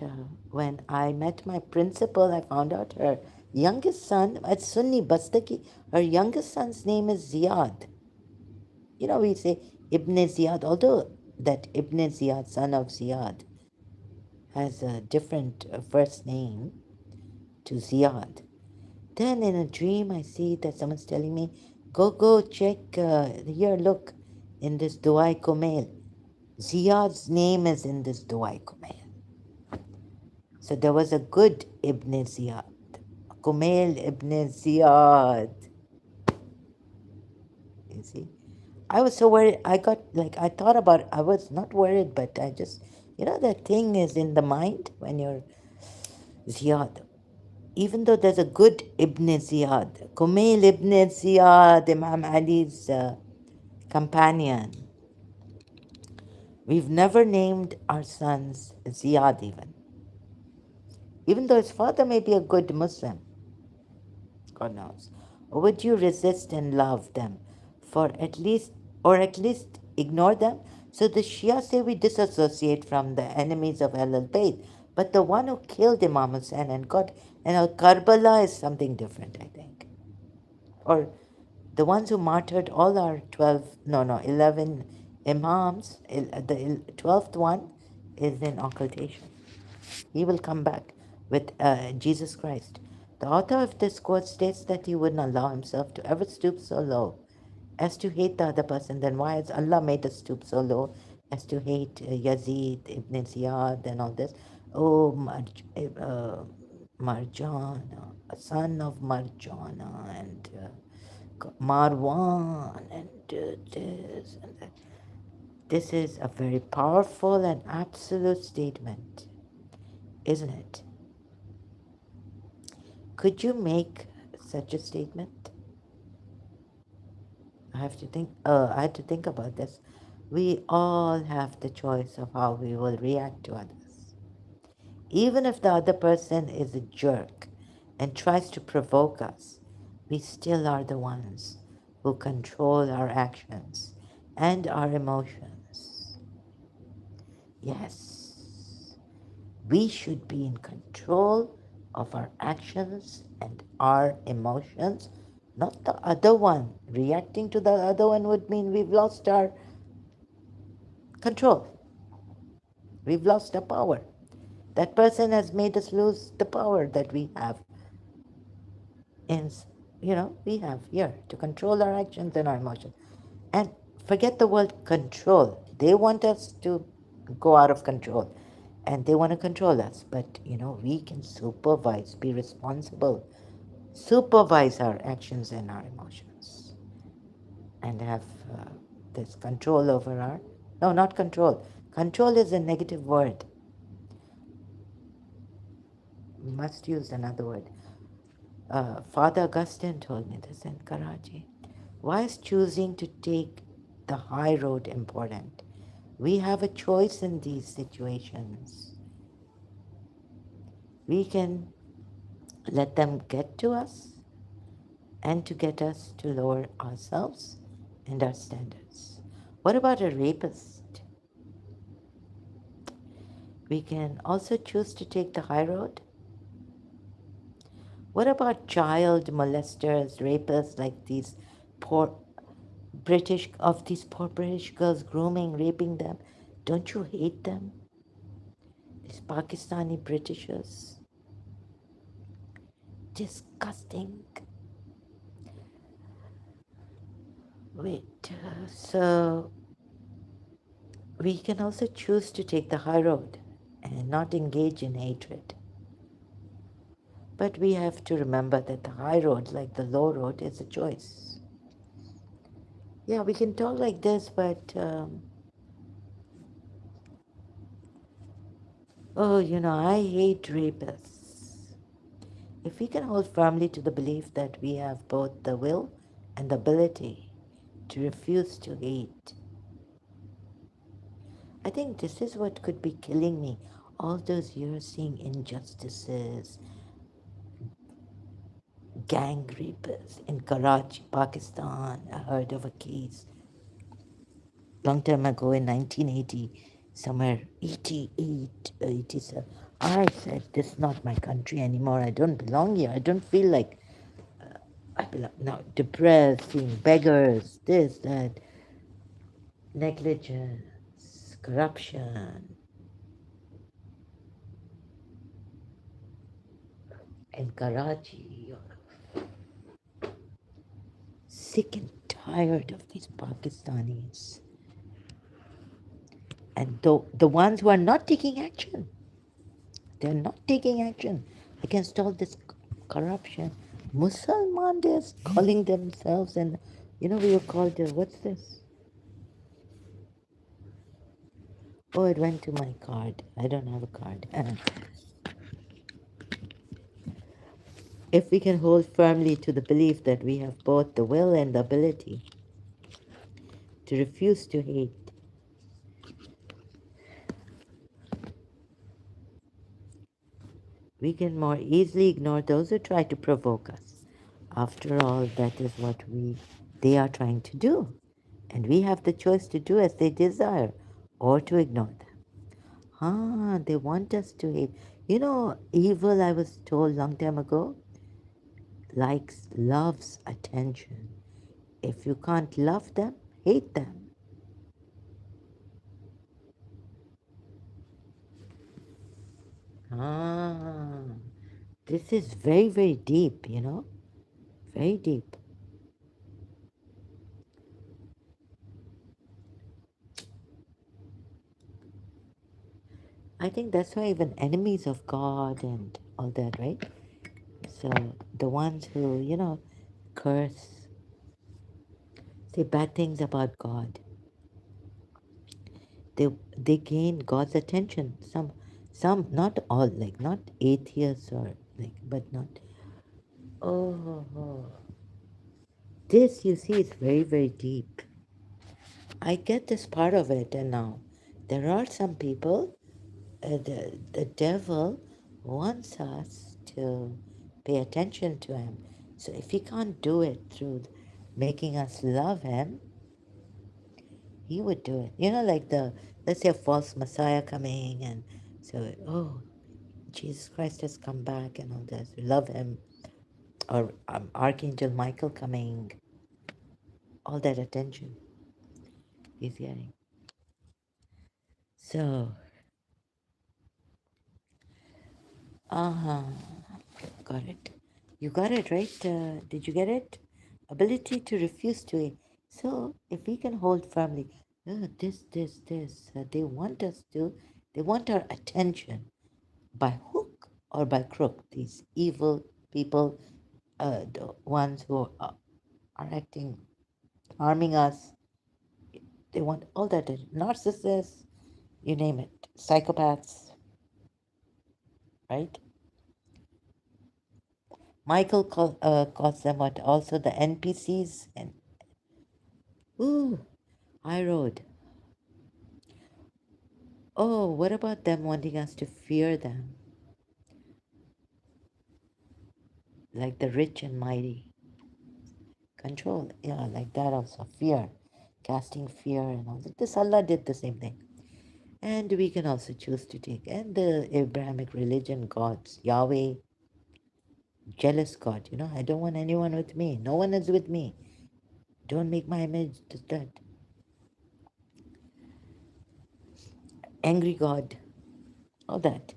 when I met my principal, I found out her youngest son, at Sunni Bastaki, her youngest son's name is Ziyad. You know, we say Ibn Ziyad, although that Ibn Ziyad, son of Ziyad, has a different first name to Ziyad. Then in a dream, I see that someone's telling me, go check, here, look, in this Duai Kumail. Ziyad's name is in this Duai Kumail. So there was a good Ibn Ziyad. Kumail Ibn Ziyad. You see? I was so worried. I thought about it. I was not worried, but I just, that thing is in the mind when you're Ziyad. Even though there's a good Ibn Ziyad, Kumail Ibn Ziyad, Imam Ali's companion, we've never named our sons Ziyad even though his father may be a good Muslim. God knows. Or would you resist and love them or at least ignore them? So the Shia say we disassociate from the enemies of Ahlul Bayt. But the one who killed Imam Hussein and Karbala is something different, I think. Or the ones who martyred all our 11 Imams, the 12th one is in occultation. He will come back with Jesus Christ. The author of this quote states that he wouldn't allow himself to ever stoop so low as to hate the other person. Then why has Allah made us stoop so low as to hate Yazid, Ibn Ziyad, and all this? Oh, Marjana, a son of Marjana, and Marwan, and this and that. This is a very powerful and absolute statement, isn't it? Could you make such a statement? I had to think about this. We all have the choice of how we will react to others. Even if the other person is a jerk and tries to provoke us, we still are the ones who control our actions and our emotions. Yes, we should be in control of our actions and our emotions, not the other one. Reacting to the other one would mean we've lost our control, we've lost our power. That person has made us lose the power that we have in, we have here to control our actions and our emotions. And forget the word control. They want us to go out of control and they want to control us. But, we can supervise, be responsible, supervise our actions and our emotions and have this control over our. No, not control. Control is a negative word. We must use another word. Father Augustine told me this in Karachi. Why is choosing to take the high road important? We have a choice in these situations. We can let them get to us and to get us to lower ourselves and our standards. What about a rapist? We can also choose to take the high road. What about child molesters, rapists, like these poor these poor British girls grooming, raping them? Don't you hate them? These Pakistani Britishers. Disgusting. Wait, so we can also choose to take the high road and not engage in hatred. But we have to remember that the high road, like the low road, is a choice. Yeah, we can talk like this, but I hate rapists. If we can hold firmly to the belief that we have both the will and the ability to refuse to hate, I think this is what could be killing me. All those years seeing injustices, gang rapers in Karachi, Pakistan. I heard of a case long time ago in 1980, somewhere 88, 87. I said, this is not my country anymore. I don't belong here. I don't feel like I belong. Now, depressed, seeing beggars, this, that, negligence, corruption, in Karachi. Sick and tired of these Pakistanis. And the ones who are not taking action, they're not taking action against all this corruption. Musalman, they're calling themselves, and we were called, what's this? Oh, it went to my card. I don't have a card. If we can hold firmly to the belief that we have both the will and the ability to refuse to hate, we can more easily ignore those who try to provoke us. After all, that is what they are trying to do. And we have the choice to do as they desire or to ignore them. They want us to hate. Evil, I was told long time ago, loves attention. If you can't love them, hate them. Ah, this is very, very deep, very deep. I think that's why even enemies of God and all that, right? So the ones who, curse, say bad things about God, they gain God's attention. Some, not all, like not atheists or like, but not. Oh, this you see is very, very deep. I get this part of it, and now there are some people. The devil wants us to pay attention to him. So if he can't do it through making us love him, he would do it. You know, like let's say a false Messiah coming, and so, oh, Jesus Christ has come back and all this. We love him. Or Archangel Michael coming, all that attention he's getting. So, uh-huh, got it. You got it, right? Did you get it? Ability to refuse to it. So, if we can hold firmly, this, they want our attention by hook or by crook. These evil people, the ones who are acting, harming us, they want all that. Narcissists, you name it, psychopaths, right? Calls them what? Also the NPCs and ooh, high road. Oh, what about them wanting us to fear them, like the rich and mighty? Control, yeah, like that also. Fear, casting fear and all that. This Allah did the same thing. And we can also choose to take and the Abrahamic religion gods, Yahweh, jealous God. You know, I don't want anyone with me. No one is with me. Don't make my image disturbed. Angry God, all that.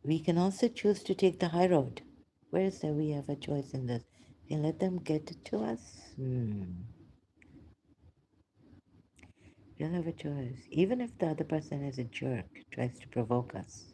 We can also choose to take the high road. Where is there we have a choice in this? We can let them get it to us. We'll have a choice. Even if the other person is a jerk, tries to provoke us.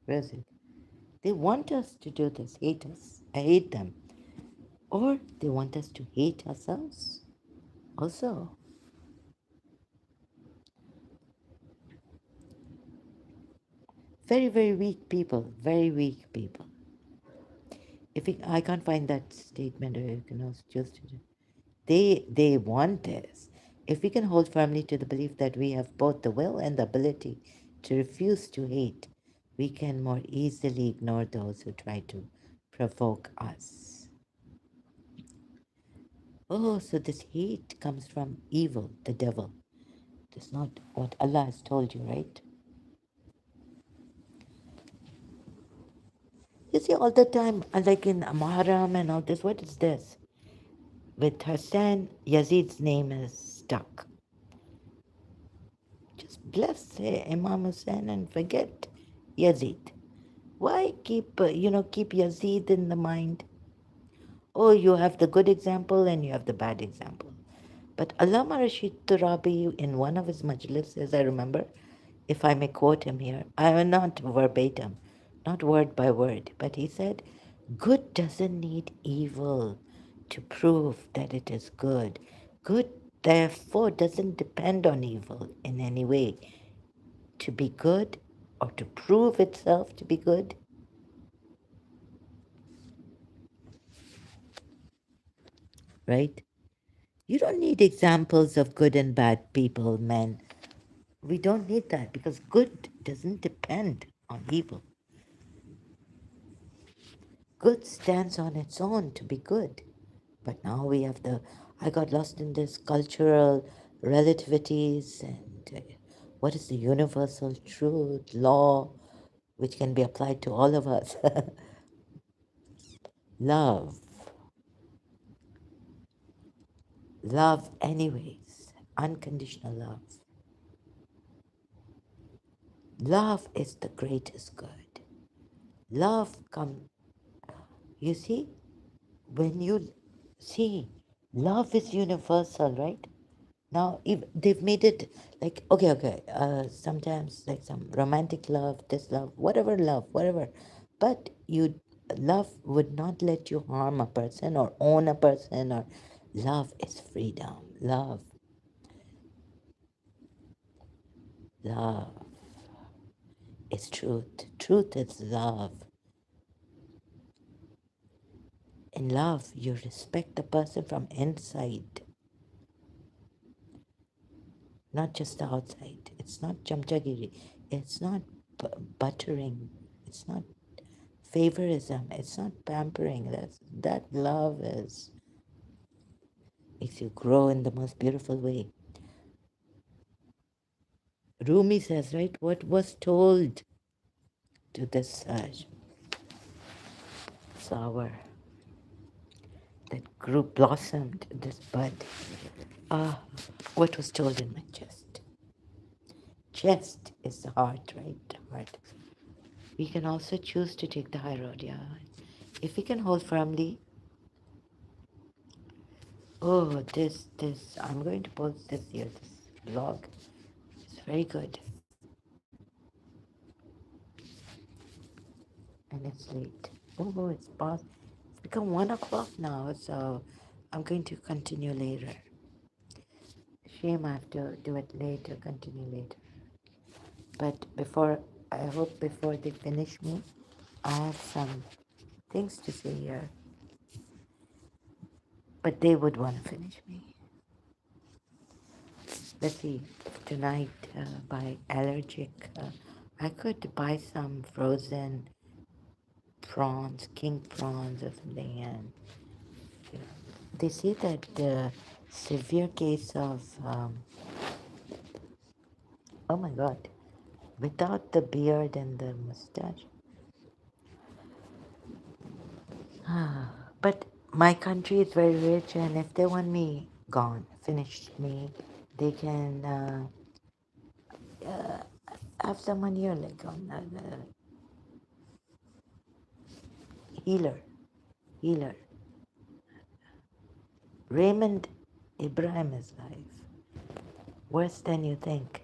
Where is it? They want us to do this, hate us. I hate them. Or they want us to hate ourselves. Also, very, very weak people. Very weak people. I can't find that statement, or you can also choose to do. They want this. If we can hold firmly to the belief that we have both the will and the ability to refuse to hate, we can more easily ignore those who try to provoke us. Oh, so this hate comes from evil, the devil. That's not what Allah has told you, right? You see, all the time, like in Muharram and all this, what is this? With Hassan, Yazid's name is stuck. Just bless Imam Hussein and forget Yazid. Why keep Yazid in the mind? Oh, you have the good example and you have the bad example. But Allama Rashid Turabi, in one of his majlises, I remember, if I may quote him here, I am not verbatim, not word by word, but he said, good doesn't need evil to prove that it is good. Good, therefore, doesn't depend on evil in any way to be good or to prove itself to be good. Right? You don't need examples of good and bad people, men. We don't need that because good doesn't depend on evil. Good stands on its own to be good. But now we have I got lost in this cultural relativities and what is the universal truth, law, which can be applied to all of us. Love. Love, anyways. Unconditional love. Love is the greatest good. Love come, you see, when you see, love is universal, right? Now, if they've made it like, okay, sometimes like some romantic love, this love, whatever. But love would not let you harm a person or own a person, or love is freedom. Love. Love is truth. Truth is love. In love, you respect the person from inside, not just the outside. It's not chamchagiri. It's not buttering. It's not favorism. It's not pampering. That love is makes you grow in the most beautiful way. Rumi says, right, what was told to this flower that grew, blossomed, this bud. What was told in my chest? Chest is the heart, right? The heart. We can also choose to take the high road, yeah. If we can hold firmly, oh, I'm going to post this here, this blog. It's very good. And it's late. Oh, it's past. It's become 1 o'clock now, so I'm going to continue later. Shame I have to do it later, continue later. But I hope before they finish me, I have some things to say here. But they would want to finish me. Let's see, tonight by allergic, I could buy some frozen prawns, king prawns or something, and you know, they say that the severe case of, oh my God, without the beard and the mustache. But my country is very rich, and if they want me gone, finished me, they can have someone here like on healer, healer. Raymond Ibrahim is live. Worse than you think.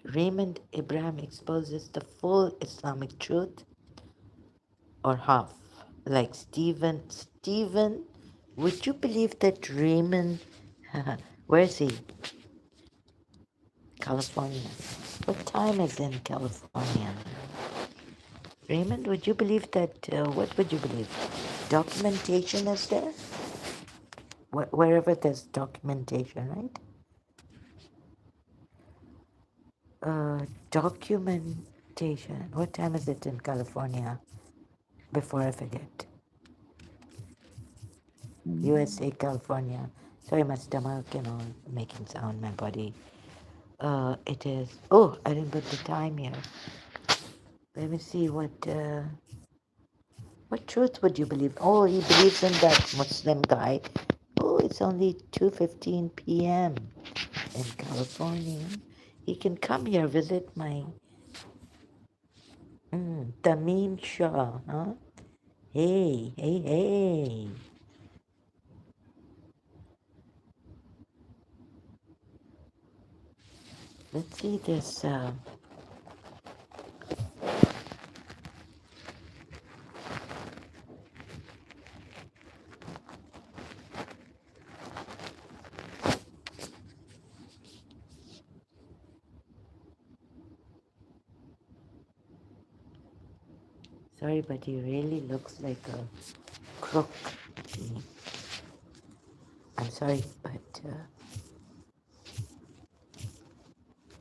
Raymond Ibrahim exposes the full Islamic truth or half. Like Stephen, would you believe that Raymond, where is he? California. What time is in California? Raymond, would you believe that, what would you believe? Documentation is there? Wherever there's documentation, right? Documentation. What time is it in California? Before I forget. USA, California. Sorry, my stomach, making sound, my body. It is, oh, I didn't put the time here. Let me see what truth would you believe? Oh, he believes in that Muslim guy. Oh, it's only 2:15 p.m. in California. He can come here, visit my Tamim Shah, huh? Hey, hey, hey. Let's see this. Sorry, but he really looks like a crook to me. I'm sorry, but.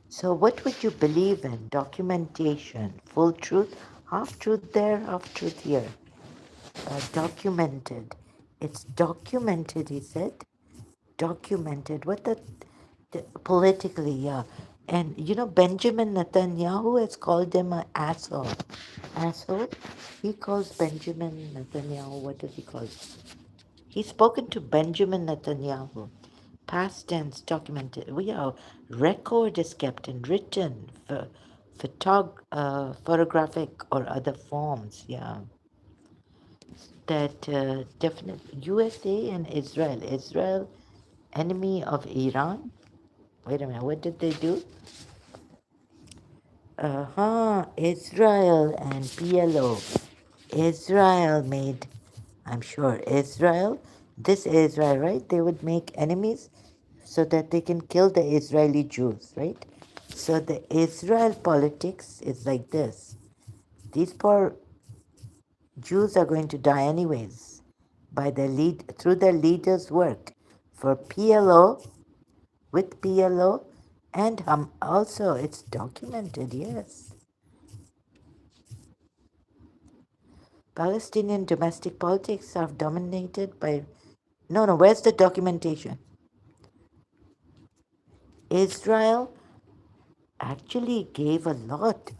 So, what would you believe in? Documentation, full truth, half truth there, half truth here. Documented. It's documented, he said. Documented. What the politically, yeah. And Benjamin Netanyahu has called him an asshole. Asshole? He calls Benjamin Netanyahu, what does he call it? He's spoken to Benjamin Netanyahu. Past tense documented. Record is kept in written, photographic or other forms. Yeah, that definitely USA and Israel. Israel, enemy of Iran. Wait a minute. What did they do? Israel and PLO. Israel made, I'm sure, Israel This Israel, right? They would make enemies so that they can kill the Israeli Jews, right? So the Israel politics is like this. These poor Jews are going to die anyways by their lead through their leaders' work for PLO with PLO and also it's documented, yes. Palestinian domestic politics are dominated by no, where's the documentation? Israel actually gave a lot.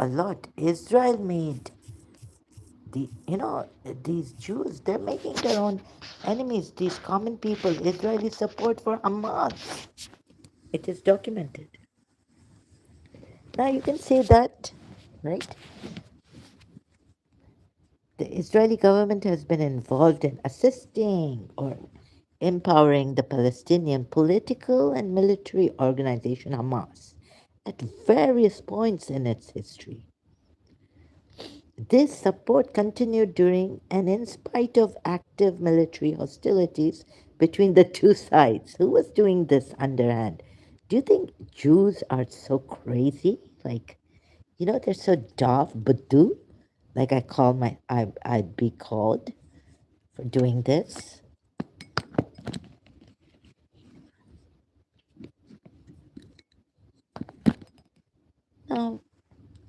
Israel made these Jews, they're making their own enemies, these common people, Israeli support for Hamas. It is documented. Now you can say that, right? The Israeli government has been involved in assisting or empowering the Palestinian political and military organization Hamas at various points in its history. This support continued during and in spite of active military hostilities between the two sides. Who was doing this underhand? Do you think Jews are so crazy? Like, they're so daft, budu, like I'd be called for doing this. Now,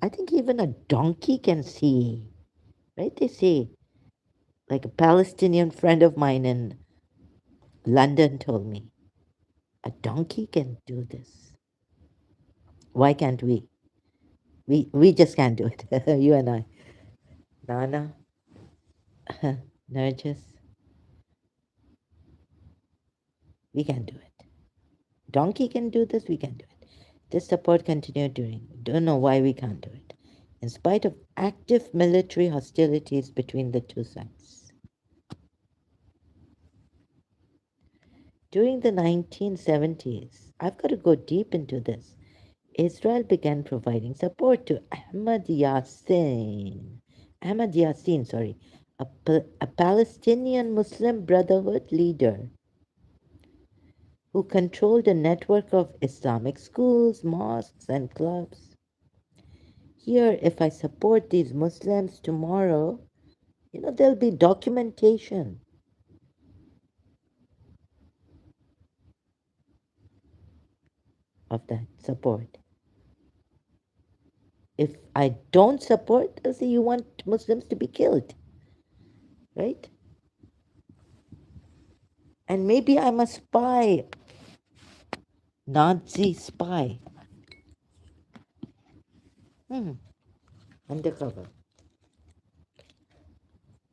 I think even a donkey can see, right? They say, like a Palestinian friend of mine in London told me, a donkey can do this. Why can't we? We just can't do it. You and I. Nana, Nergis, we can do it. Donkey can do this, we can do it. This support continued during. Don't know why we can't do it. In spite of active military hostilities between the two sides. During the 1970s, I've got to go deep into this. Israel began providing support to Ahmad Yassin, sorry, a Palestinian Muslim Brotherhood leader who controlled a network of Islamic schools, mosques, and clubs. Here, if I support these Muslims tomorrow, there'll be documentation of that support. If I don't support, they'll say you want Muslims to be killed, right? And maybe I'm a spy, Nazi spy. Undercover.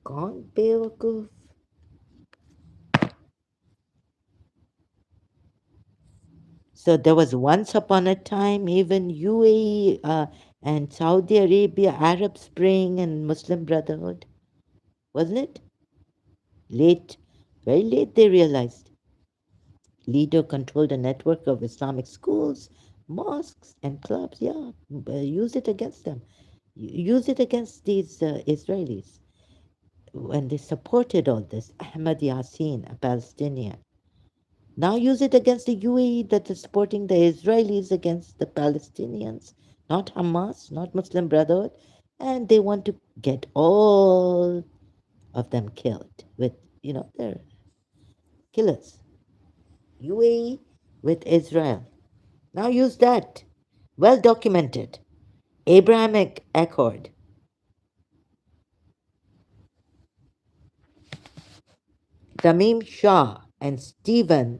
कौन बेवकूफ? So there was once upon a time even UAE and Saudi Arabia, Arab Spring and Muslim Brotherhood, wasn't it? Late, very late they realized. Leader controlled a network of Islamic schools, mosques and clubs. Yeah, use it against them. Use it against these Israelis. When they supported all this, Ahmad Yassin, a Palestinian, now use it against the UAE that is supporting the Israelis against the Palestinians, not Hamas, not Muslim Brotherhood, and they want to get all of them killed with, their killers. UAE with Israel. Now use that. Well documented. Abrahamic Accord. Tamim Shah and Stephen.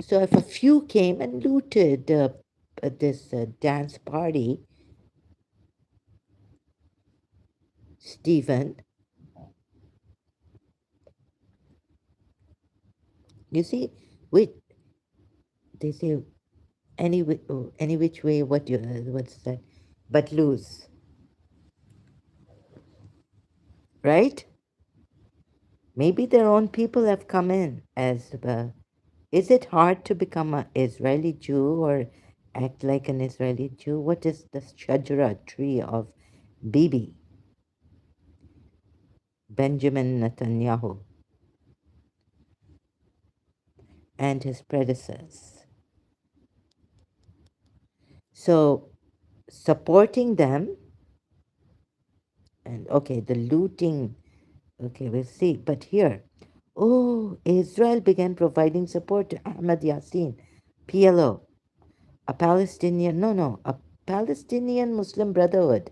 So if a few came and looted this dance party, Stephen, you see, wait, they say any which way, what's that? But lose, right? Maybe their own people have come in as. Is it hard to become an Israeli Jew or act like an Israeli Jew. What is the Shajara tree of Bibi, Benjamin Netanyahu, and his predecessors? So, supporting them, and okay, the looting, okay, we'll see. But here, oh, Israel began providing support to Ahmad Yassin, PLO, a Palestinian, no, a Palestinian Muslim Brotherhood.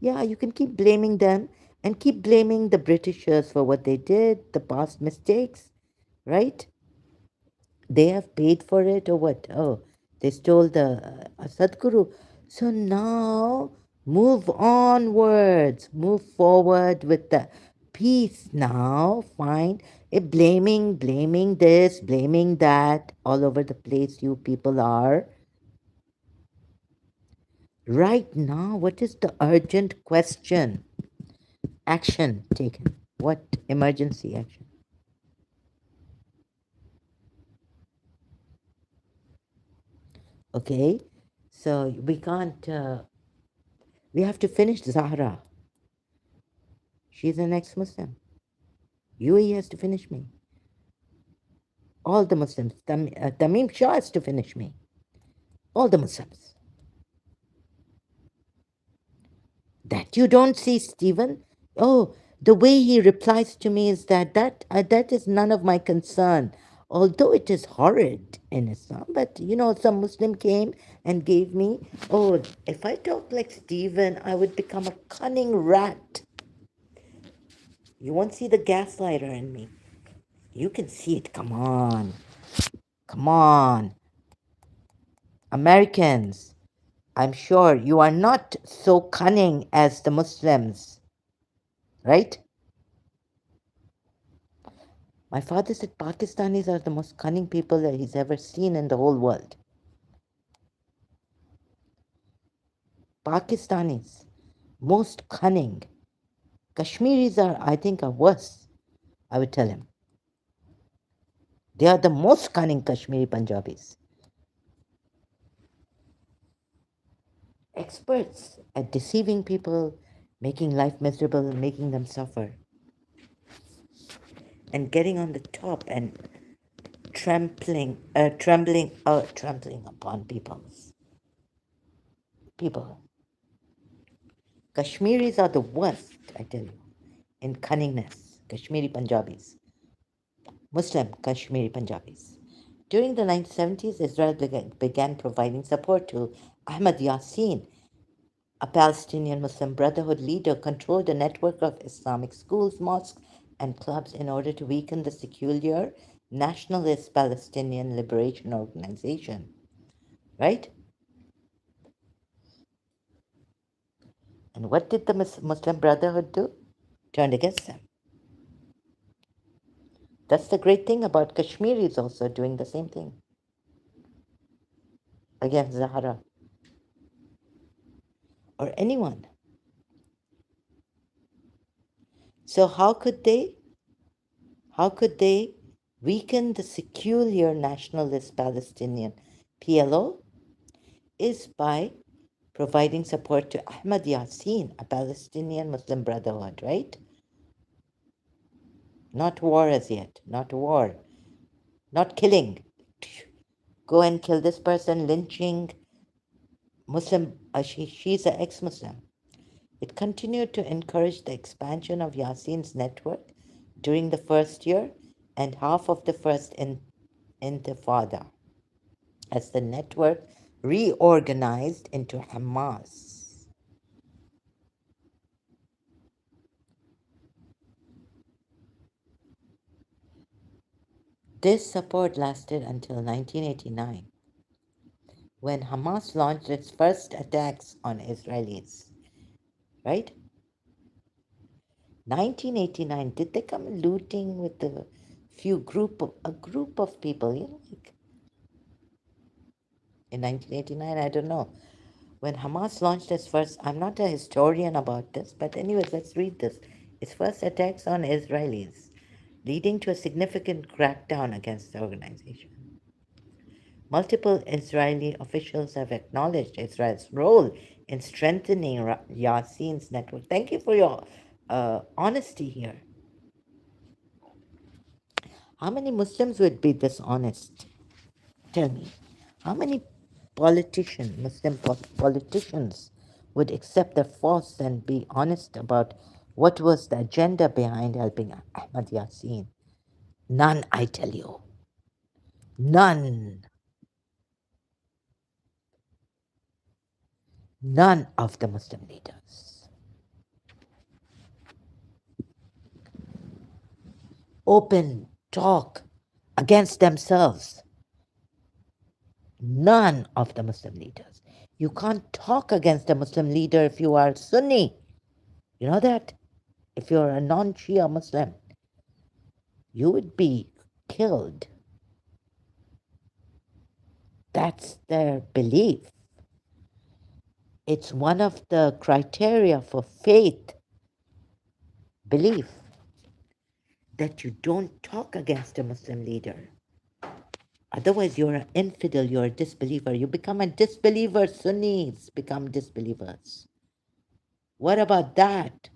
Yeah, you can keep blaming them and keep blaming the Britishers for what they did, the past mistakes, right? They have paid for it or what? Oh, they stole the Sadhguru. So now move onwards, move forward with the peace now. Fine. Blaming this, blaming that, all over the place you people are. Right now, what is the urgent question? Action taken. What emergency action? Okay, so we can't, we have to finish Zahra. She's an ex Muslim. UAE has to finish me. All the Muslims. Tamim Shah has to finish me. All the Muslims. That you don't see, Stephen? Oh, the way he replies to me is that is none of my concern. Although it is horrid in Islam, but some Muslim came and gave me. Oh, if I talk like Stephen, I would become a cunning rat. You won't see the gaslighter in me. You can see it. Come on. Come on. Americans, I'm sure you are not so cunning as the Muslims, right? My father said Pakistanis are the most cunning people that he's ever seen in the whole world. Pakistanis, most cunning. Kashmiris are, I think, are worse, I would tell him. They are the most cunning Kashmiri Punjabis. Experts at deceiving people, making life miserable, making them suffer. And getting on the top and trembling upon people. Kashmiris are the worst, I tell you, in cunningness. Kashmiri Punjabis, Muslim Kashmiri Punjabis. During the 1970s, Israel began providing support to Ahmad Yassin, a Palestinian Muslim Brotherhood leader, controlled a network of Islamic schools, mosques, and clubs in order to weaken the secular nationalist Palestinian Liberation Organization. Right? And what did the Muslim Brotherhood do? Turned against them. That's the great thing about Kashmiris also doing the same thing against Zahra or anyone. So how could they weaken the secular nationalist Palestinian PLO? Is by providing support to Ahmad Yassin, a Palestinian Muslim Brotherhood, right? Not war as yet, not war, not killing. Go and kill this person, lynching, Muslim, she's an ex-Muslim. It continued to encourage the expansion of Yassin's network during the first year and half of the first Intifada, as the network reorganized into Hamas. This support lasted until 1989, when Hamas launched its first attacks on Israelis. Right? 1989, did they come looting with a group of people, like in 1989, I don't know. When Hamas launched its first, I'm not a historian about this, but anyways, let's read this. Its first attacks on Israelis, leading to a significant crackdown against the organization. Multiple Israeli officials have acknowledged Israel's role in strengthening Yassin's network. Thank you for your honesty here. How many Muslims would be dishonest? Tell me. How many Muslim politicians, would accept their faults and be honest about what was the agenda behind helping Ahmad Yassin? None, I tell you. None. None of the Muslim leaders. Open talk against themselves. None of the Muslim leaders. You can't talk against a Muslim leader if you are Sunni. You know that? If you're a non Shia Muslim, you would be killed. That's their belief. It's one of the criteria for faith, belief, that you don't talk against a Muslim leader. Otherwise, you're an infidel, you're a disbeliever. You become a disbeliever. Sunnis become disbelievers. What about that?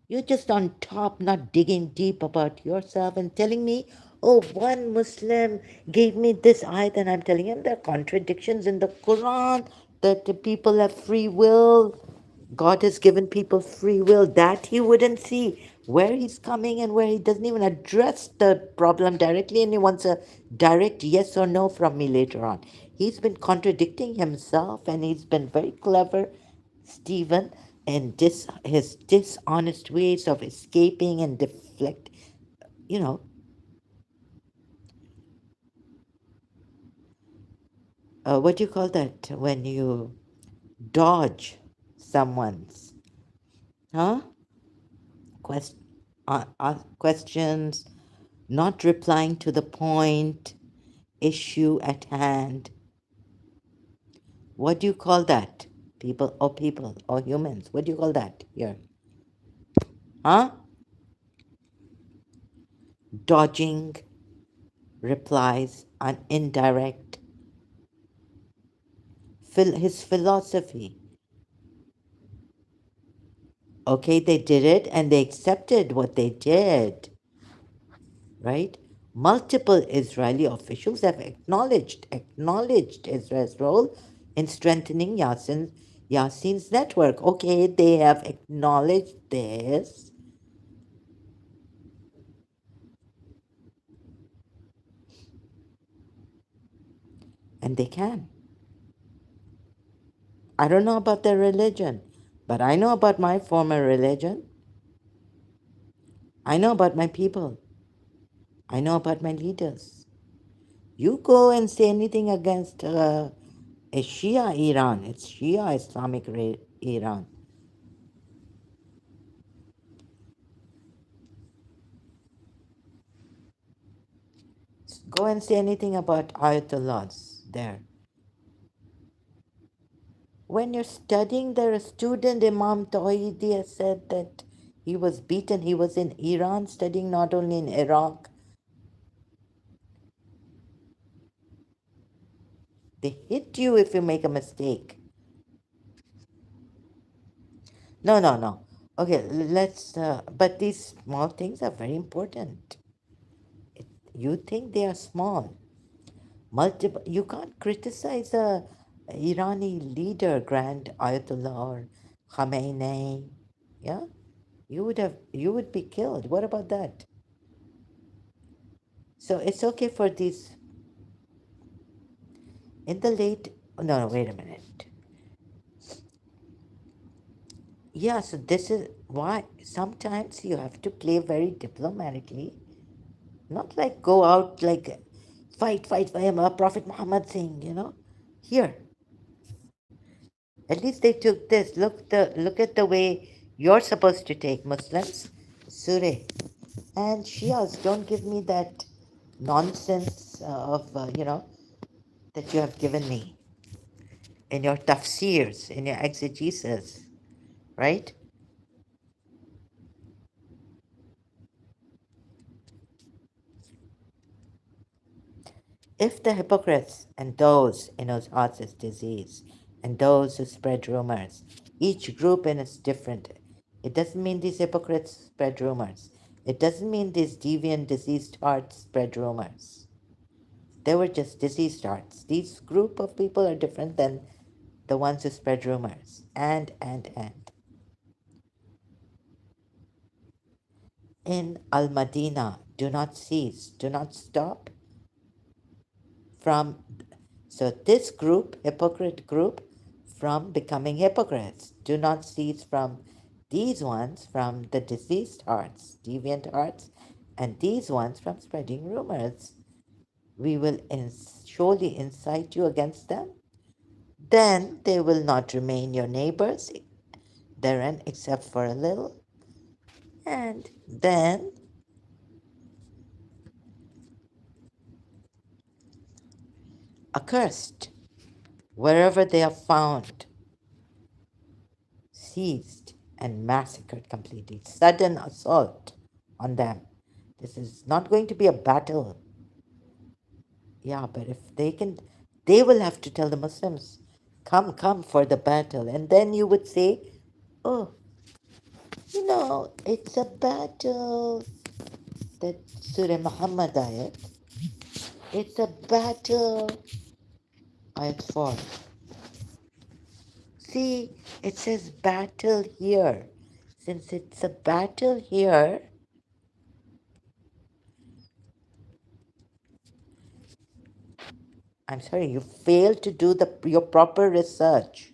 You're just on top, not digging deep about yourself and telling me, oh, one Muslim gave me this ayat, and I'm telling him there are contradictions in the Quran, that the people have free will. God has given people free will. That he wouldn't see. Where he's coming and where he doesn't even address the problem directly, and he wants a direct yes or no from me later on. He's been contradicting himself, and he's been very clever, Stephen, and his dishonest ways of escaping and deflect, you know, what do you call that when you dodge someone's, huh? Quest, questions, not replying to the point, issue at hand. What do you call that? People or humans. What do you call that here? Huh? Dodging replies, an indirect. His philosophy. Okay, they did it and they accepted what they did, right? Multiple Israeli officials have acknowledged Israel's role in strengthening Yassin's network. Okay, they have acknowledged this, and they can. I don't know about their religion, but I know about my former religion. I know about my people. I know about my leaders. You go and say anything against a Shia Iran, it's Shia Islamic Iran. Go and say anything about Ayatollahs there. When you're studying there, a student, Imam Tawhidi, has said that he was beaten. He was in Iran studying, not only in Iraq. They hit you if you make a mistake. No, no, no. Okay, but these small things are very important. You think they are small. You can't criticize a Irani leader, Grand Ayatollah or Khamenei. Yeah? You would be killed. What about that? So it's okay for these in the late no, no, wait a minute. Yeah, so this is why sometimes you have to play very diplomatically, not like go out like fight for him, Prophet Muhammad saying, Here. At least they took this. Look at the way you're supposed to take Muslims. Surah. And Shias, don't give me that nonsense that you have given me in your tafsirs, in your exegesis, right? If the hypocrites and those in whose hearts is disease and those who spread rumors, each group in its different, it doesn't mean these hypocrites spread rumors. It doesn't mean these deviant, diseased hearts spread rumors. They were just diseased hearts. These group of people are different than the ones who spread rumors. And. In Al Madinah, do not cease, do not stop from, so this group, hypocrite group, from becoming hypocrites. Do not cease from these ones, from the diseased hearts, deviant hearts, and these ones from spreading rumors. We will surely incite you against them. Then they will not remain your neighbors therein except for a little. And then accursed, wherever they are found, seized and massacred completely. Sudden assault on them. This is not going to be a battle. Yeah, but if they can, they will have to tell the Muslims, come for the battle. And then you would say, oh, it's a battle. That Surah Muhammad ayat. It's a battle. Ayat 4. See, it says battle here. Since it's a battle here, I'm sorry, you failed to do your proper research.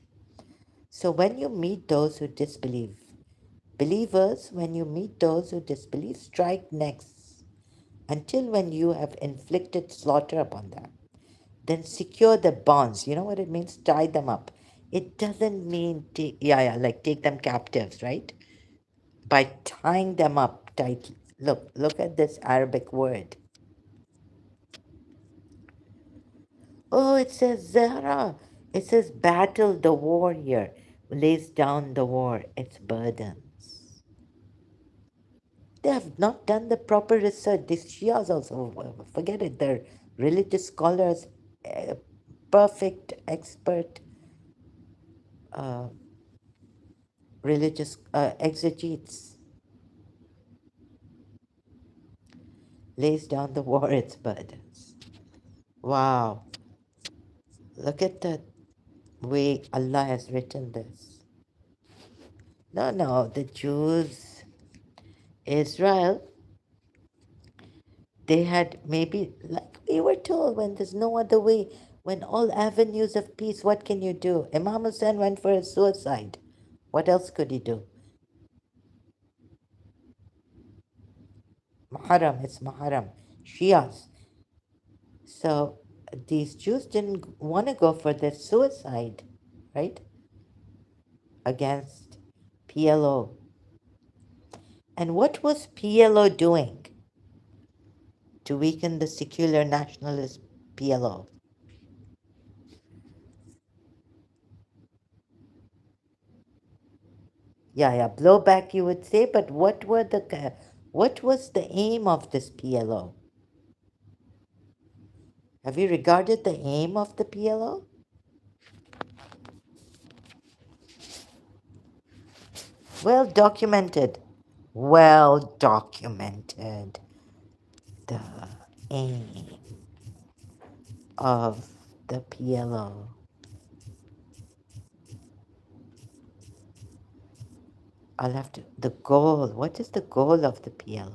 So when you meet those who disbelieve, believers, when you meet those who disbelieve, strike next until when you have inflicted slaughter upon them. Then secure the bonds. You know what it means? Tie them up. It doesn't mean like take them captives, right? By tying them up tightly. Look at this Arabic word. Oh, it says Zahra. It says battle the war here. Lays down the war, its burdens. They have not done the proper research. These Shias also, forget it, they're religious scholars, perfect expert uh, religious exegetes. Lays down the war, its burdens. Wow. Look at the way Allah has written this. No, the Jews, Israel, they had maybe, like we were told, when there's no other way, when all avenues of peace, what can you do? Imam Hussein went for a suicide. What else could he do? Muharram, it's Muharram. Shias. So these Jews didn't want to go for their suicide, right? Against PLO. And what was PLO doing to weaken the secular nationalist PLO? Yeah, blowback you would say, but what was the aim of this PLO? Have you regarded the aim of the PLO? Well documented. Well documented. The aim of the PLO. The goal. What is the goal of the PLO?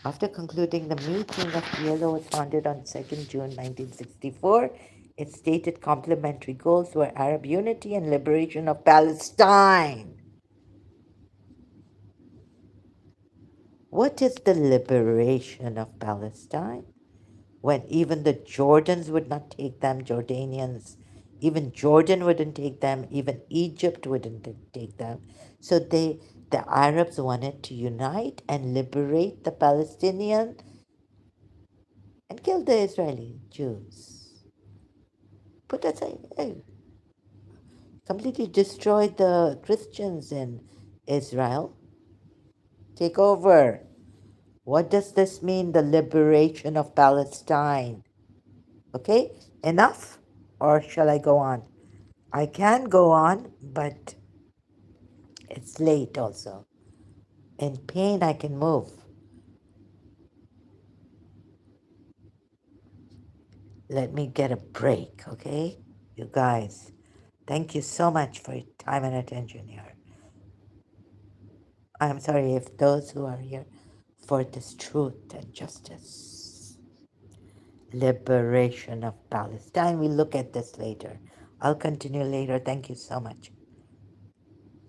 After concluding the meeting of PLO was founded on 2nd June 1964, its stated complementary goals were Arab unity and liberation of Palestine. What is the liberation of Palestine? When even the Jordans would not take them, Jordanians, even Jordan wouldn't take them, even Egypt wouldn't take them. So the Arabs wanted to unite and liberate the Palestinian and kill the Israeli Jews. Put aside, completely destroy the Christians in Israel. Take over. What does this mean, the liberation of Palestine? Okay, enough? Or shall I go on? I can go on, but it's late also. In pain, I can move. Let me get a break, okay? You guys, thank you so much for your time and attention here. I'm sorry if those who are here for this truth and justice, liberation of Palestine, we look at this later. I'll continue later. Thank you so much.